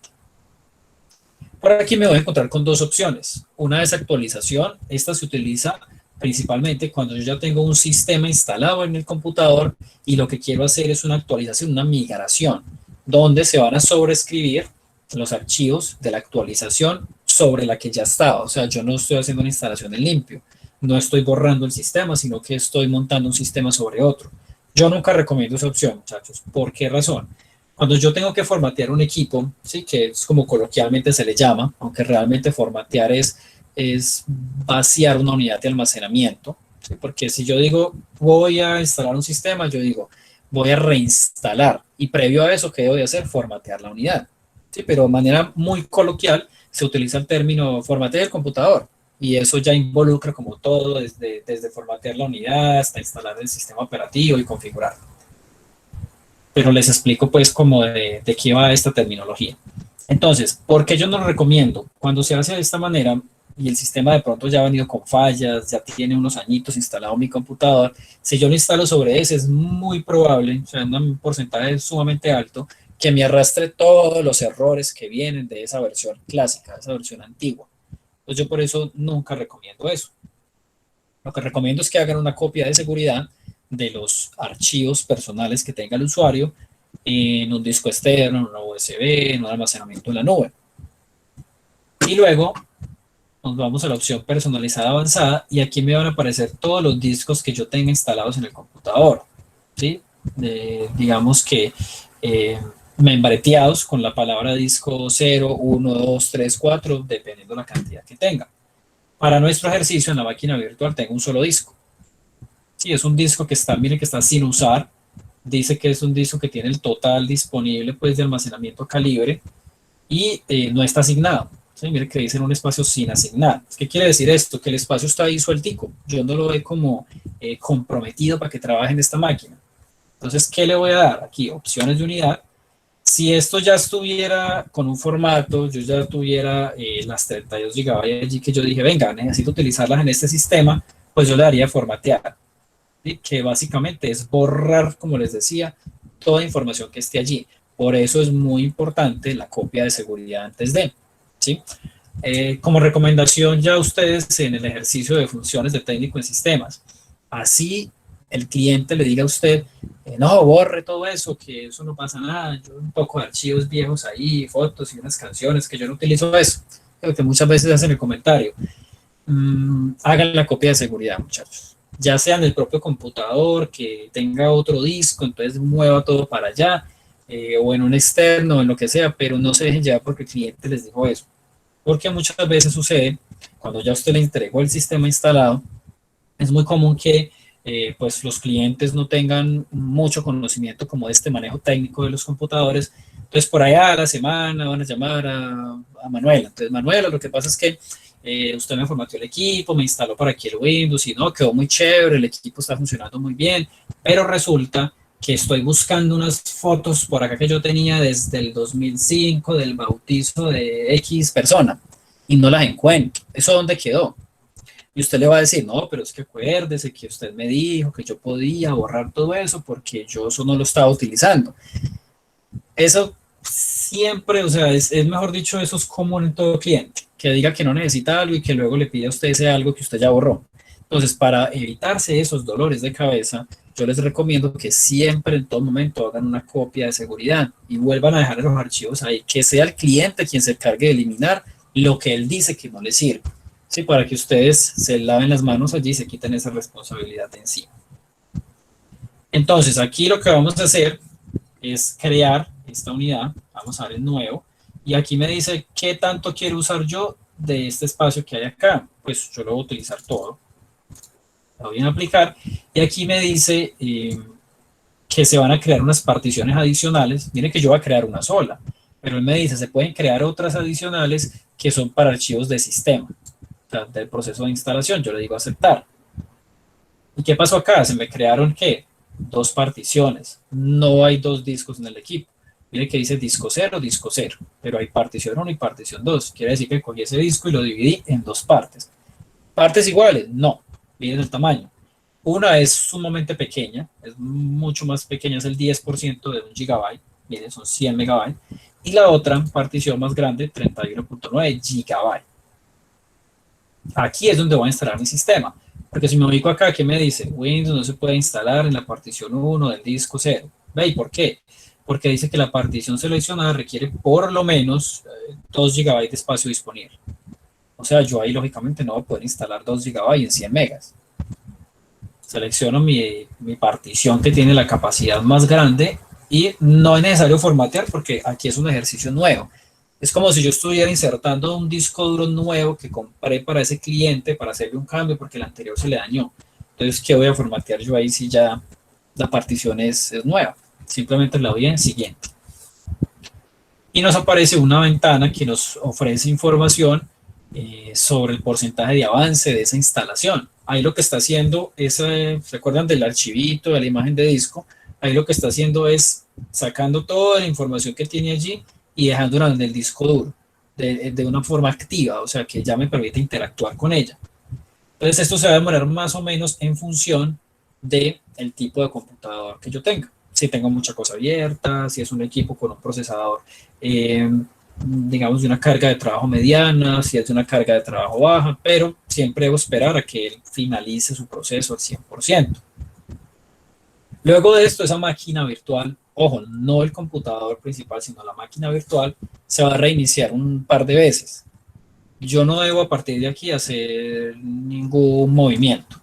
Por aquí me voy a encontrar con dos opciones. Una es actualización. Esta se utiliza principalmente cuando yo ya tengo un sistema instalado en el computador y lo que quiero hacer es una actualización, una migración, donde se van a sobreescribir los archivos de la actualización sobre la que ya estaba. O sea, yo no estoy haciendo una instalación en limpio, no estoy borrando el sistema, sino que estoy montando un sistema sobre otro. Yo nunca recomiendo esa opción, muchachos. ¿Por qué razón? Cuando yo tengo que formatear un equipo, ¿sí? Que es como coloquialmente se le llama, aunque realmente formatear es vaciar una unidad de almacenamiento, ¿sí? Porque si yo digo voy a instalar un sistema, yo digo voy a reinstalar y previo a eso, ¿qué debo de hacer? Formatear la unidad, ¿sí? Pero de manera muy coloquial se utiliza el término formatear el computador y eso ya involucra como todo, desde formatear la unidad hasta instalar el sistema operativo y configurarlo. Pero les explico pues como de qué va esta terminología. Entonces, ¿por qué yo no lo recomiendo? Cuando se hace de esta manera y el sistema de pronto ya ha venido con fallas, ya tiene unos añitos instalado en mi computador, si yo lo instalo sobre ese es muy probable, o sea, un porcentaje sumamente alto, que me arrastre todos los errores que vienen de esa versión clásica, de esa versión antigua. Entonces yo por eso nunca recomiendo eso. Lo que recomiendo es que hagan una copia de seguridad de los archivos personales que tenga el usuario en un disco externo, en una USB, en un almacenamiento en la nube. Y luego nos vamos a la opción personalizada avanzada y aquí me van a aparecer todos los discos que yo tenga instalados en el computador, ¿sí? Digamos que membreteados con la palabra disco 0, 1, 2, 3, 4, dependiendo la cantidad que tenga. Para nuestro ejercicio en la máquina virtual tengo un solo disco. Sí, es un disco que está, miren que está sin usar. Dice que es un disco que tiene el total disponible pues de almacenamiento calibre y no está asignado. ¿Sí? Miren que dice en un espacio sin asignar. ¿Qué quiere decir esto? Que el espacio está ahí sueltico. Yo no lo he como comprometido para que trabaje en esta máquina. Entonces, ¿qué le voy a dar? Aquí, opciones de unidad. Si esto ya estuviera con un formato, yo ya tuviera las 32 GB allí que yo dije, venga, necesito utilizarlas en este sistema, pues yo le daría formatear, ¿sí? Que básicamente es borrar, como les decía, toda información que esté allí. Por eso es muy importante la copia de seguridad antes de, ¿sí? Como recomendación ya ustedes en el ejercicio de funciones de técnico en sistemas, así el cliente le diga a usted, no, borre todo eso, que eso no pasa nada, yo un poco de archivos viejos ahí, fotos y unas canciones, que yo no utilizo eso, lo que muchas veces hacen el comentario. Hagan la copia de seguridad, muchachos. Ya sea en el propio computador, que tenga otro disco, entonces mueva todo para allá, o en un externo, en lo que sea, pero no se dejen llevar porque el cliente les dijo eso. Porque muchas veces sucede, cuando ya usted le entregó el sistema instalado, es muy común que pues los clientes no tengan mucho conocimiento como de este manejo técnico de los computadores. Entonces por allá a la semana van a llamar a Manuela. Entonces Manuela, lo que pasa es que usted me formateó el equipo, me instaló para aquí el Windows y no, quedó muy chévere, el equipo está funcionando muy bien, pero resulta que estoy buscando unas fotos por acá que yo tenía desde el 2005 del bautizo de X persona y no las encuentro. ¿Eso dónde quedó? Y usted le va a decir, no, pero es que acuérdese que usted me dijo que yo podía borrar todo eso porque yo eso no lo estaba utilizando. Eso siempre, o sea, es mejor dicho, eso es común en todo cliente, que diga que no necesita algo y que luego le pida a usted ese algo que usted ya borró. Entonces, para evitarse esos dolores de cabeza, yo les recomiendo que siempre, en todo momento, hagan una copia de seguridad y vuelvan a dejar los archivos ahí, que sea el cliente quien se encargue de eliminar lo que él dice que no le sirve. Sí, para que ustedes se laven las manos allí y se quiten esa responsabilidad de encima. Entonces, aquí lo que vamos a hacer es crear esta unidad. Vamos a ver el nuevo. Y aquí me dice qué tanto quiero usar yo de este espacio que hay acá. Pues yo lo voy a utilizar todo. Lo voy a aplicar. Y aquí me dice que se van a crear unas particiones adicionales. Miren que yo voy a crear una sola. Pero él me dice, se pueden crear otras adicionales que son para archivos de sistema. Del proceso de instalación, yo le digo aceptar. ¿Y qué pasó acá? Se me crearon, ¿qué? 2 particiones. No hay 2 discos en el equipo. Mire que dice disco 0, pero hay partición 1 y partición 2. Quiere decir que cogí ese disco y lo dividí en dos partes. ¿Partes iguales? No, miren el tamaño. Una es sumamente pequeña, es mucho más pequeña, es el 10% de 1 GB, miren, son 100 MB. Y la otra partición más grande, 31.9 GB. Aquí es donde voy a instalar mi sistema. Porque si me ubico acá, ¿qué me dice? Windows no se puede instalar en la partición 1 del disco 0. ¿Ve? ¿Y por qué? Porque dice que la partición seleccionada requiere por lo menos 2 GB de espacio disponible. O sea, yo ahí lógicamente no voy a poder instalar 2 GB en 100 megas. Selecciono mi partición que tiene la capacidad más grande y no es necesario formatear porque aquí es un ejercicio nuevo. Es como si yo estuviera insertando un disco duro nuevo que compré para ese cliente para hacerle un cambio porque el anterior se le dañó. Entonces, ¿qué voy a formatear yo ahí si ya la partición es nueva? Simplemente la doy en siguiente. Y nos aparece una ventana que nos ofrece información sobre el porcentaje de avance de esa instalación. Ahí lo que está haciendo es, ¿se acuerdan del archivito, de la imagen de disco? Ahí lo que está haciendo es sacando toda la información que tiene allí y dejándola en el disco duro de una forma activa, o sea que ya me permite interactuar con ella. Entonces esto se va a demorar más o menos en función del tipo de computador que yo tenga. Si tengo mucha cosa abierta, si es un equipo con un procesador, digamos, de una carga de trabajo mediana, si es de una carga de trabajo baja, pero siempre debo esperar a que él finalice su proceso al 100%. Luego de esto, esa máquina virtual, ojo, no el computador principal, sino la máquina virtual, se va a reiniciar un par de veces. Yo no debo a partir de aquí hacer ningún movimiento.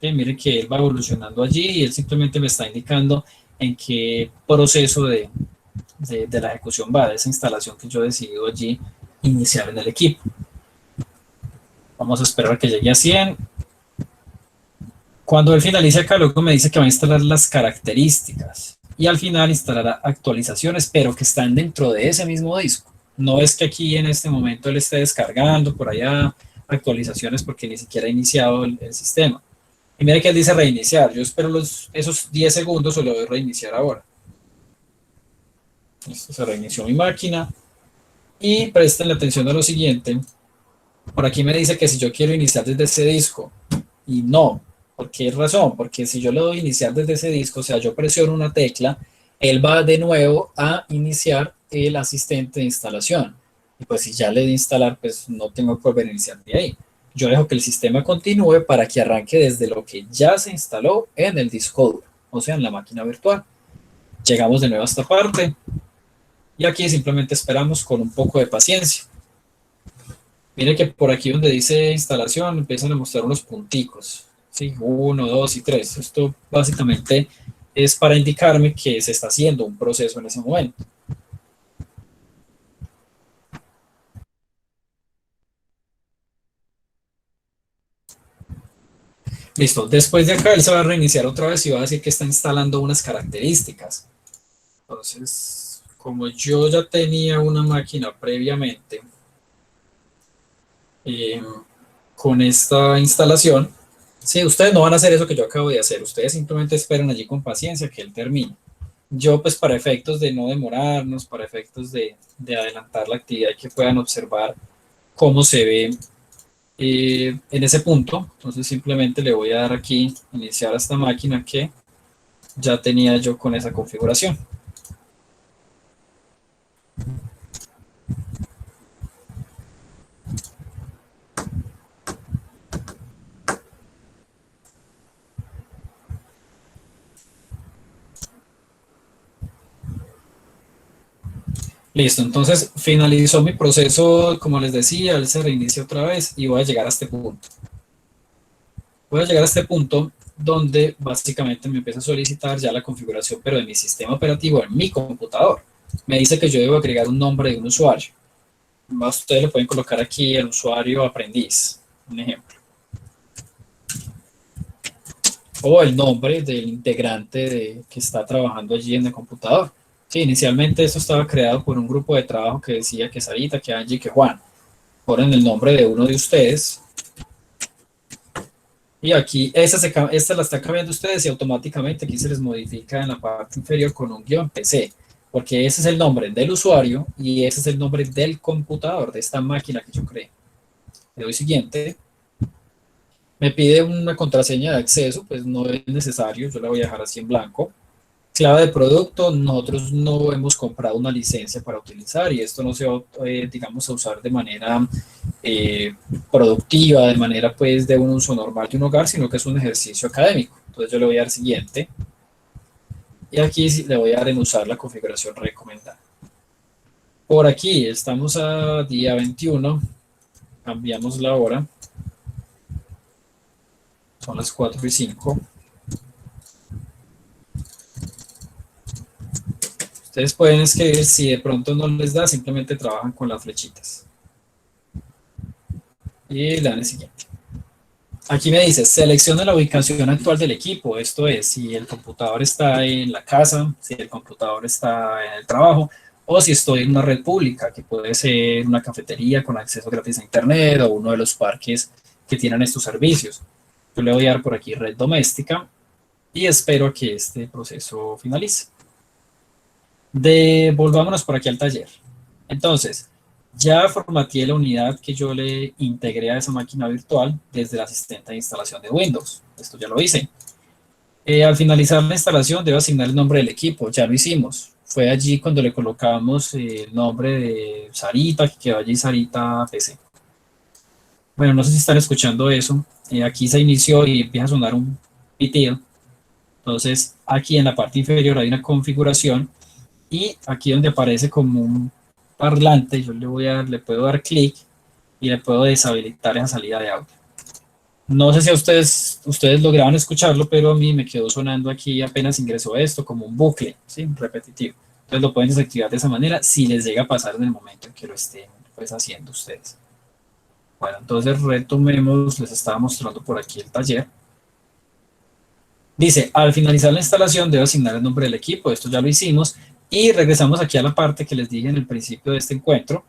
Miren que él va evolucionando allí y él simplemente me está indicando en qué proceso de la ejecución va, de esa instalación que yo he decidido allí iniciar en el equipo. Vamos a esperar a que llegue a 100. Cuando él finalice acá, luego me dice que va a instalar las características y al final instalará actualizaciones, pero que están dentro de ese mismo disco. No es que aquí en este momento él esté descargando por allá actualizaciones porque ni siquiera ha iniciado el sistema. Y mire que él dice reiniciar. Yo espero esos 10 segundos o lo voy a reiniciar ahora. Listo, se reinició mi máquina. Y presten atención a lo siguiente. Por aquí me dice que si yo quiero iniciar desde ese disco. Y no. ¿Por qué razón? Porque si yo le doy iniciar desde ese disco, o sea, yo presiono una tecla, él va de nuevo a iniciar el asistente de instalación. Y pues si ya le di instalar, pues no tengo que volver a iniciar de ahí. Yo dejo que el sistema continúe para que arranque desde lo que ya se instaló en el disco duro, o sea, en la máquina virtual. Llegamos de nuevo a esta parte y aquí simplemente esperamos con un poco de paciencia. Mire que por aquí donde dice instalación empiezan a mostrar unos punticos, ¿sí? 1, 2 y 3. Esto básicamente es para indicarme que se está haciendo un proceso en ese momento. Listo, después de acá él se va a reiniciar otra vez y va a decir que está instalando unas características. Entonces, como yo ya tenía una máquina previamente con esta instalación, sí, ustedes no van a hacer eso que yo acabo de hacer, ustedes simplemente esperan allí con paciencia que él termine. Yo pues para efectos de no demorarnos, para efectos de adelantar la actividad y que puedan observar cómo se ve en ese punto, entonces simplemente le voy a dar aquí iniciar a esta máquina que ya tenía yo con esa configuración. Listo, entonces finalizó mi proceso, como les decía, él se reinicia otra vez y voy a llegar a este punto. Voy a llegar a este punto donde básicamente me empieza a solicitar ya la configuración, pero de mi sistema operativo en mi computador. Me dice que yo debo agregar un nombre de un usuario. Ustedes le pueden colocar aquí el usuario aprendiz, un ejemplo. O el nombre del integrante que está trabajando allí en el computador. Sí, inicialmente esto estaba creado por un grupo de trabajo que decía que Sarita, que Angie, que Juan. Ponen el nombre de uno de ustedes. Y aquí, esta la están cambiando ustedes y automáticamente aquí se les modifica en la parte inferior con un guión PC. porque ese es el nombre del usuario y ese es el nombre del computador, de esta máquina que yo creé. Le doy siguiente. Me pide una contraseña de acceso, pues no es necesario, yo la voy a dejar así en blanco. Clave de producto, nosotros no hemos comprado una licencia para utilizar y esto no se va, digamos, a usar de manera productiva, de manera pues de un uso normal de un hogar, sino que es un ejercicio académico. Entonces yo le voy a dar siguiente y aquí le voy a dar en usar la configuración recomendada. Por aquí estamos a día 21, cambiamos la hora, son las 4:05. Ustedes pueden escribir, si de pronto no les da, simplemente trabajan con las flechitas. Y le dan el siguiente. Aquí me dice, selecciona la ubicación actual del equipo. Esto es, si el computador está en la casa, si el computador está en el trabajo, o si estoy en una red pública, que puede ser una cafetería con acceso gratis a internet, o uno de los parques que tienen estos servicios. Yo le voy a dar por aquí red doméstica, y espero a que este proceso finalice. Volvámonos por aquí al taller. Entonces, ya formateé la unidad que yo le integré a esa máquina virtual desde el asistente de instalación de Windows. Esto ya lo hice. Al finalizar la instalación, debo asignar el nombre del equipo. Ya lo hicimos. Fue allí cuando le colocamos el nombre de Sarita, que quedó allí Sarita PC. Bueno, no sé si están escuchando eso. Aquí se inició y empieza a sonar un pitido. Entonces, aquí en la parte inferior hay una configuración. Y aquí donde aparece como un parlante, yo le puedo dar clic y le puedo deshabilitar esa salida de audio. No sé si a ustedes lograban escucharlo, pero a mí me quedó sonando aquí apenas ingresó esto como un bucle, ¿sí? Repetitivo. Entonces lo pueden desactivar de esa manera si les llega a pasar en el momento en que lo estén pues, haciendo ustedes. Bueno, entonces retomemos, les estaba mostrando por aquí el taller. Dice, al finalizar la instalación debo asignar el nombre del equipo, esto ya lo hicimos. Y regresamos aquí a la parte que les dije en el principio de este encuentro,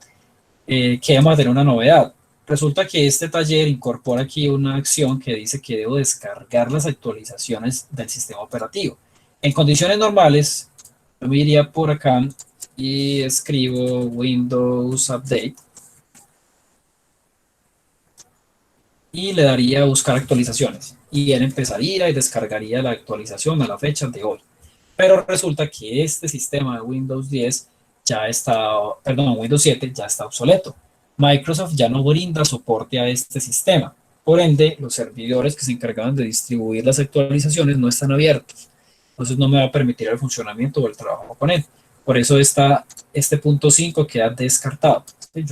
que vamos a tener una novedad. Resulta que este taller incorpora aquí una acción que dice que debo descargar las actualizaciones del sistema operativo. En condiciones normales, yo me iría por acá y escribo Windows Update. Y le daría a buscar actualizaciones. Y él empezaría y descargaría la actualización a la fecha de hoy. Pero resulta que este sistema de Windows 10 ya está, perdón, Windows 7 ya está obsoleto. Microsoft ya no brinda soporte a este sistema. Por ende, los servidores que se encargaban de distribuir las actualizaciones no están abiertos. Entonces no me va a permitir el funcionamiento o el trabajo con él. Por eso este punto 5 queda descartado.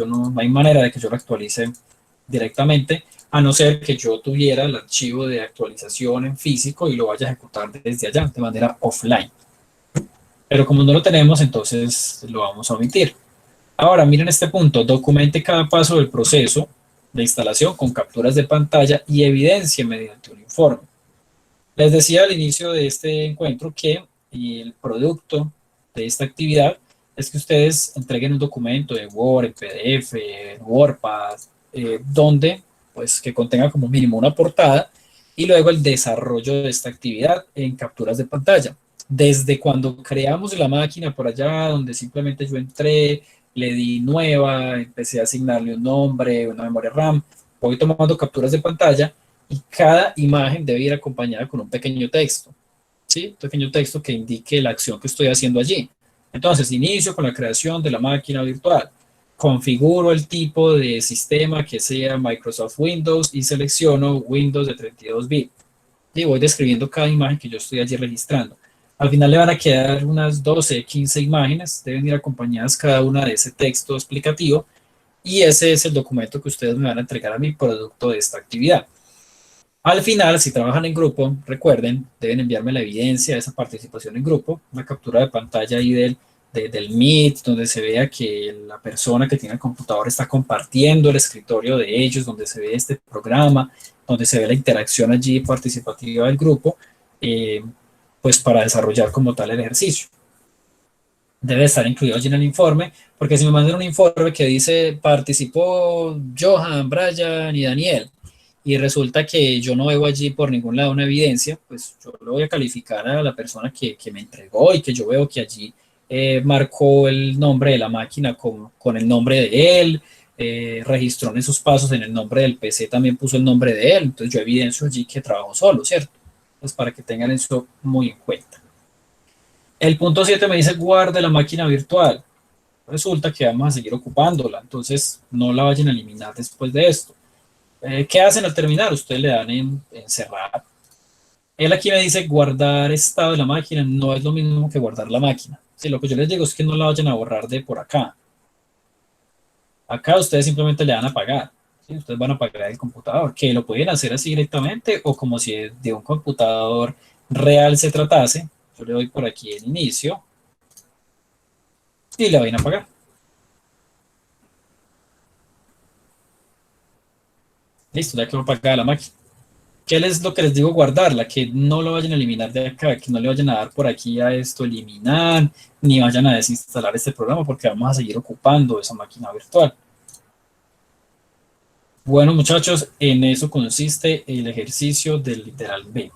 No hay manera de que yo lo actualice directamente, a no ser que yo tuviera el archivo de actualización en físico y lo vaya a ejecutar desde allá, de manera offline. Pero como no lo tenemos, entonces lo vamos a omitir. Ahora, miren este punto, documente cada paso del proceso de instalación con capturas de pantalla y evidencia mediante un informe. Les decía al inicio de este encuentro que el producto de esta actividad es que ustedes entreguen un documento de Word, en PDF, en WordPad, donde pues que contenga como mínimo una portada y luego el desarrollo de esta actividad en capturas de pantalla. Desde cuando creamos la máquina por allá, donde simplemente yo entré, le di nueva, empecé a asignarle un nombre, una memoria RAM, voy tomando capturas de pantalla y cada imagen debe ir acompañada con un pequeño texto, ¿sí? Un pequeño texto que indique la acción que estoy haciendo allí. Entonces, inicio con la creación de la máquina virtual. Configuro el tipo de sistema que sea Microsoft Windows y selecciono Windows de 32 bits. Y voy describiendo cada imagen que yo estoy allí registrando. Al final le van a quedar unas 12, 15 imágenes, deben ir acompañadas cada una de ese texto explicativo y ese es el documento que ustedes me van a entregar a mi producto de esta actividad. Al final, si trabajan en grupo, recuerden, deben enviarme la evidencia de esa participación en grupo, una captura de pantalla ahí del Meet, donde se vea que la persona que tiene el computador está compartiendo el escritorio de ellos, donde se ve este programa, donde se ve la interacción allí participativa del grupo, pues para desarrollar como tal el ejercicio. Debe estar incluido allí en el informe, porque si me mandan un informe que dice participó Johan, Brian y Daniel, y resulta que yo no veo allí por ningún lado una evidencia, pues yo lo voy a calificar a la persona que me entregó y que yo veo que allí marcó el nombre de la máquina con el nombre de él, registró en esos pasos en el nombre del PC, también puso el nombre de él, entonces yo evidencio allí que trabajó solo, ¿cierto? Pues para que tengan eso muy en cuenta. El punto 7 me dice guarde la máquina virtual. Resulta que vamos a seguir ocupándola, entonces no la vayan a eliminar después de esto. ¿Qué hacen al terminar? Ustedes le dan en cerrar. Él aquí me dice guardar estado de la máquina, no es lo mismo que guardar la máquina. Sí, lo que yo les digo es que no la vayan a borrar de por acá. Acá ustedes simplemente le van a apagar. ¿Sí? Ustedes van a apagar el computador, que lo pueden hacer así directamente o como si de un computador real se tratase. Yo le doy por aquí el inicio y le van a apagar. Listo, ya quedó apagada la máquina. ¿Qué es lo que les digo? Guardarla, que no lo vayan a eliminar de acá, que no le vayan a dar por aquí a esto eliminar, ni vayan a desinstalar este programa porque vamos a seguir ocupando esa máquina virtual. Bueno, muchachos, en eso consiste el ejercicio del literal B.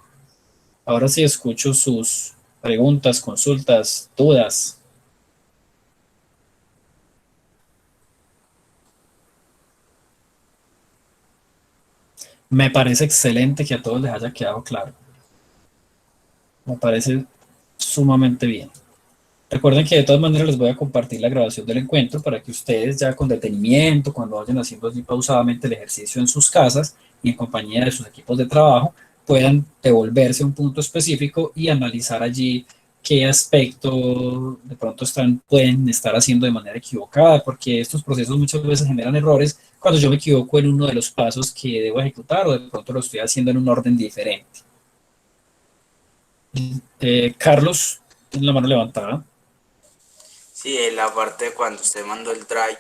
Ahora sí escucho sus preguntas, consultas, dudas. Me parece excelente que a todos les haya quedado claro. Me parece sumamente bien. Recuerden que de todas maneras les voy a compartir la grabación del encuentro para que ustedes ya con detenimiento, cuando vayan haciendo así pausadamente el ejercicio en sus casas y en compañía de sus equipos de trabajo, puedan devolverse a un punto específico y analizar allí qué aspecto de pronto pueden estar haciendo de manera equivocada, porque estos procesos muchas veces generan errores cuando yo me equivoco en uno de los pasos que debo ejecutar o de pronto lo estoy haciendo en un orden diferente. Carlos, tiene la mano levantada. Sí, en la parte cuando usted mandó el drive,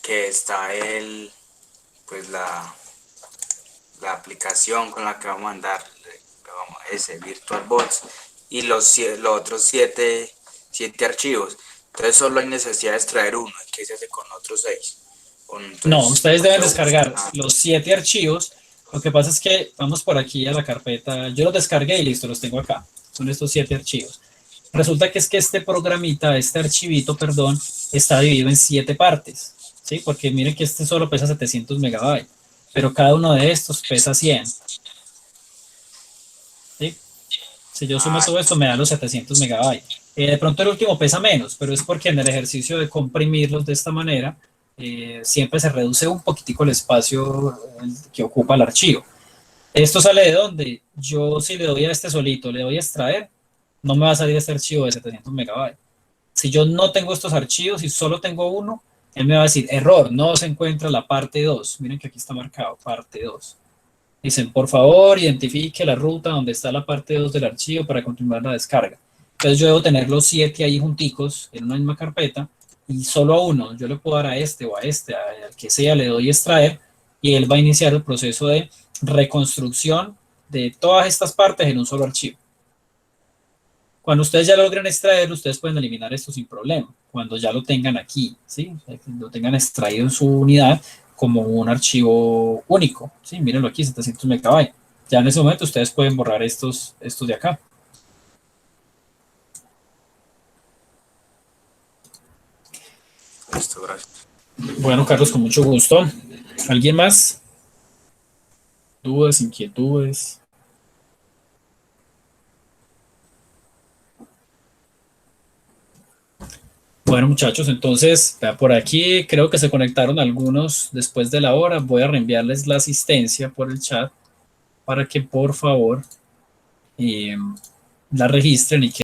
que está pues la aplicación con la que vamos a mandar ese VirtualBox y los otros siete archivos. Entonces solo hay necesidad de extraer uno, que se hace con otros 6. No, ustedes deben descargar los 7 archivos. Lo que pasa es que vamos por aquí a la carpeta. Yo los descargué y listo, los tengo acá. Son estos 7 archivos. Resulta que es que este programita, este archivito, perdón, está dividido en 7 partes. ¿Sí? Porque miren que este solo pesa 700 megabytes. Pero cada uno de estos pesa 100. ¿Sí? Si yo sumo todo esto, me da los 700 megabytes. De pronto el último pesa menos, pero es porque en el ejercicio de comprimirlos de esta manera, siempre se reduce un poquitico el espacio que ocupa el archivo. ¿Esto sale de dónde? Yo si le doy a este solito, le doy a extraer, no me va a salir este archivo de 700 megabytes. Si yo no tengo estos archivos y solo tengo uno, él me va a decir, error, no se encuentra la parte 2. Miren que aquí está marcado, parte 2. Dicen, por favor, identifique la ruta donde está la parte 2 del archivo para continuar la descarga. Entonces yo debo tener los 7 ahí junticos en una misma carpeta y solo a uno. Yo le puedo dar a este o a este, al que sea, le doy extraer y él va a iniciar el proceso de reconstrucción de todas estas partes en un solo archivo. Cuando ustedes ya logren extraerlo, ustedes pueden eliminar esto sin problema. Cuando ya lo tengan aquí, ¿sí? Lo tengan extraído en su unidad como un archivo único. ¿Sí? Mírenlo aquí, 700 megabytes. Ya en ese momento ustedes pueden borrar estos de acá. Listo, gracias. Bueno, Carlos, con mucho gusto. ¿Alguien más? ¿Dudas, inquietudes? Bueno, muchachos, entonces, por aquí creo que se conectaron algunos después de la hora. Voy a reenviarles la asistencia por el chat para que por favor la registren y que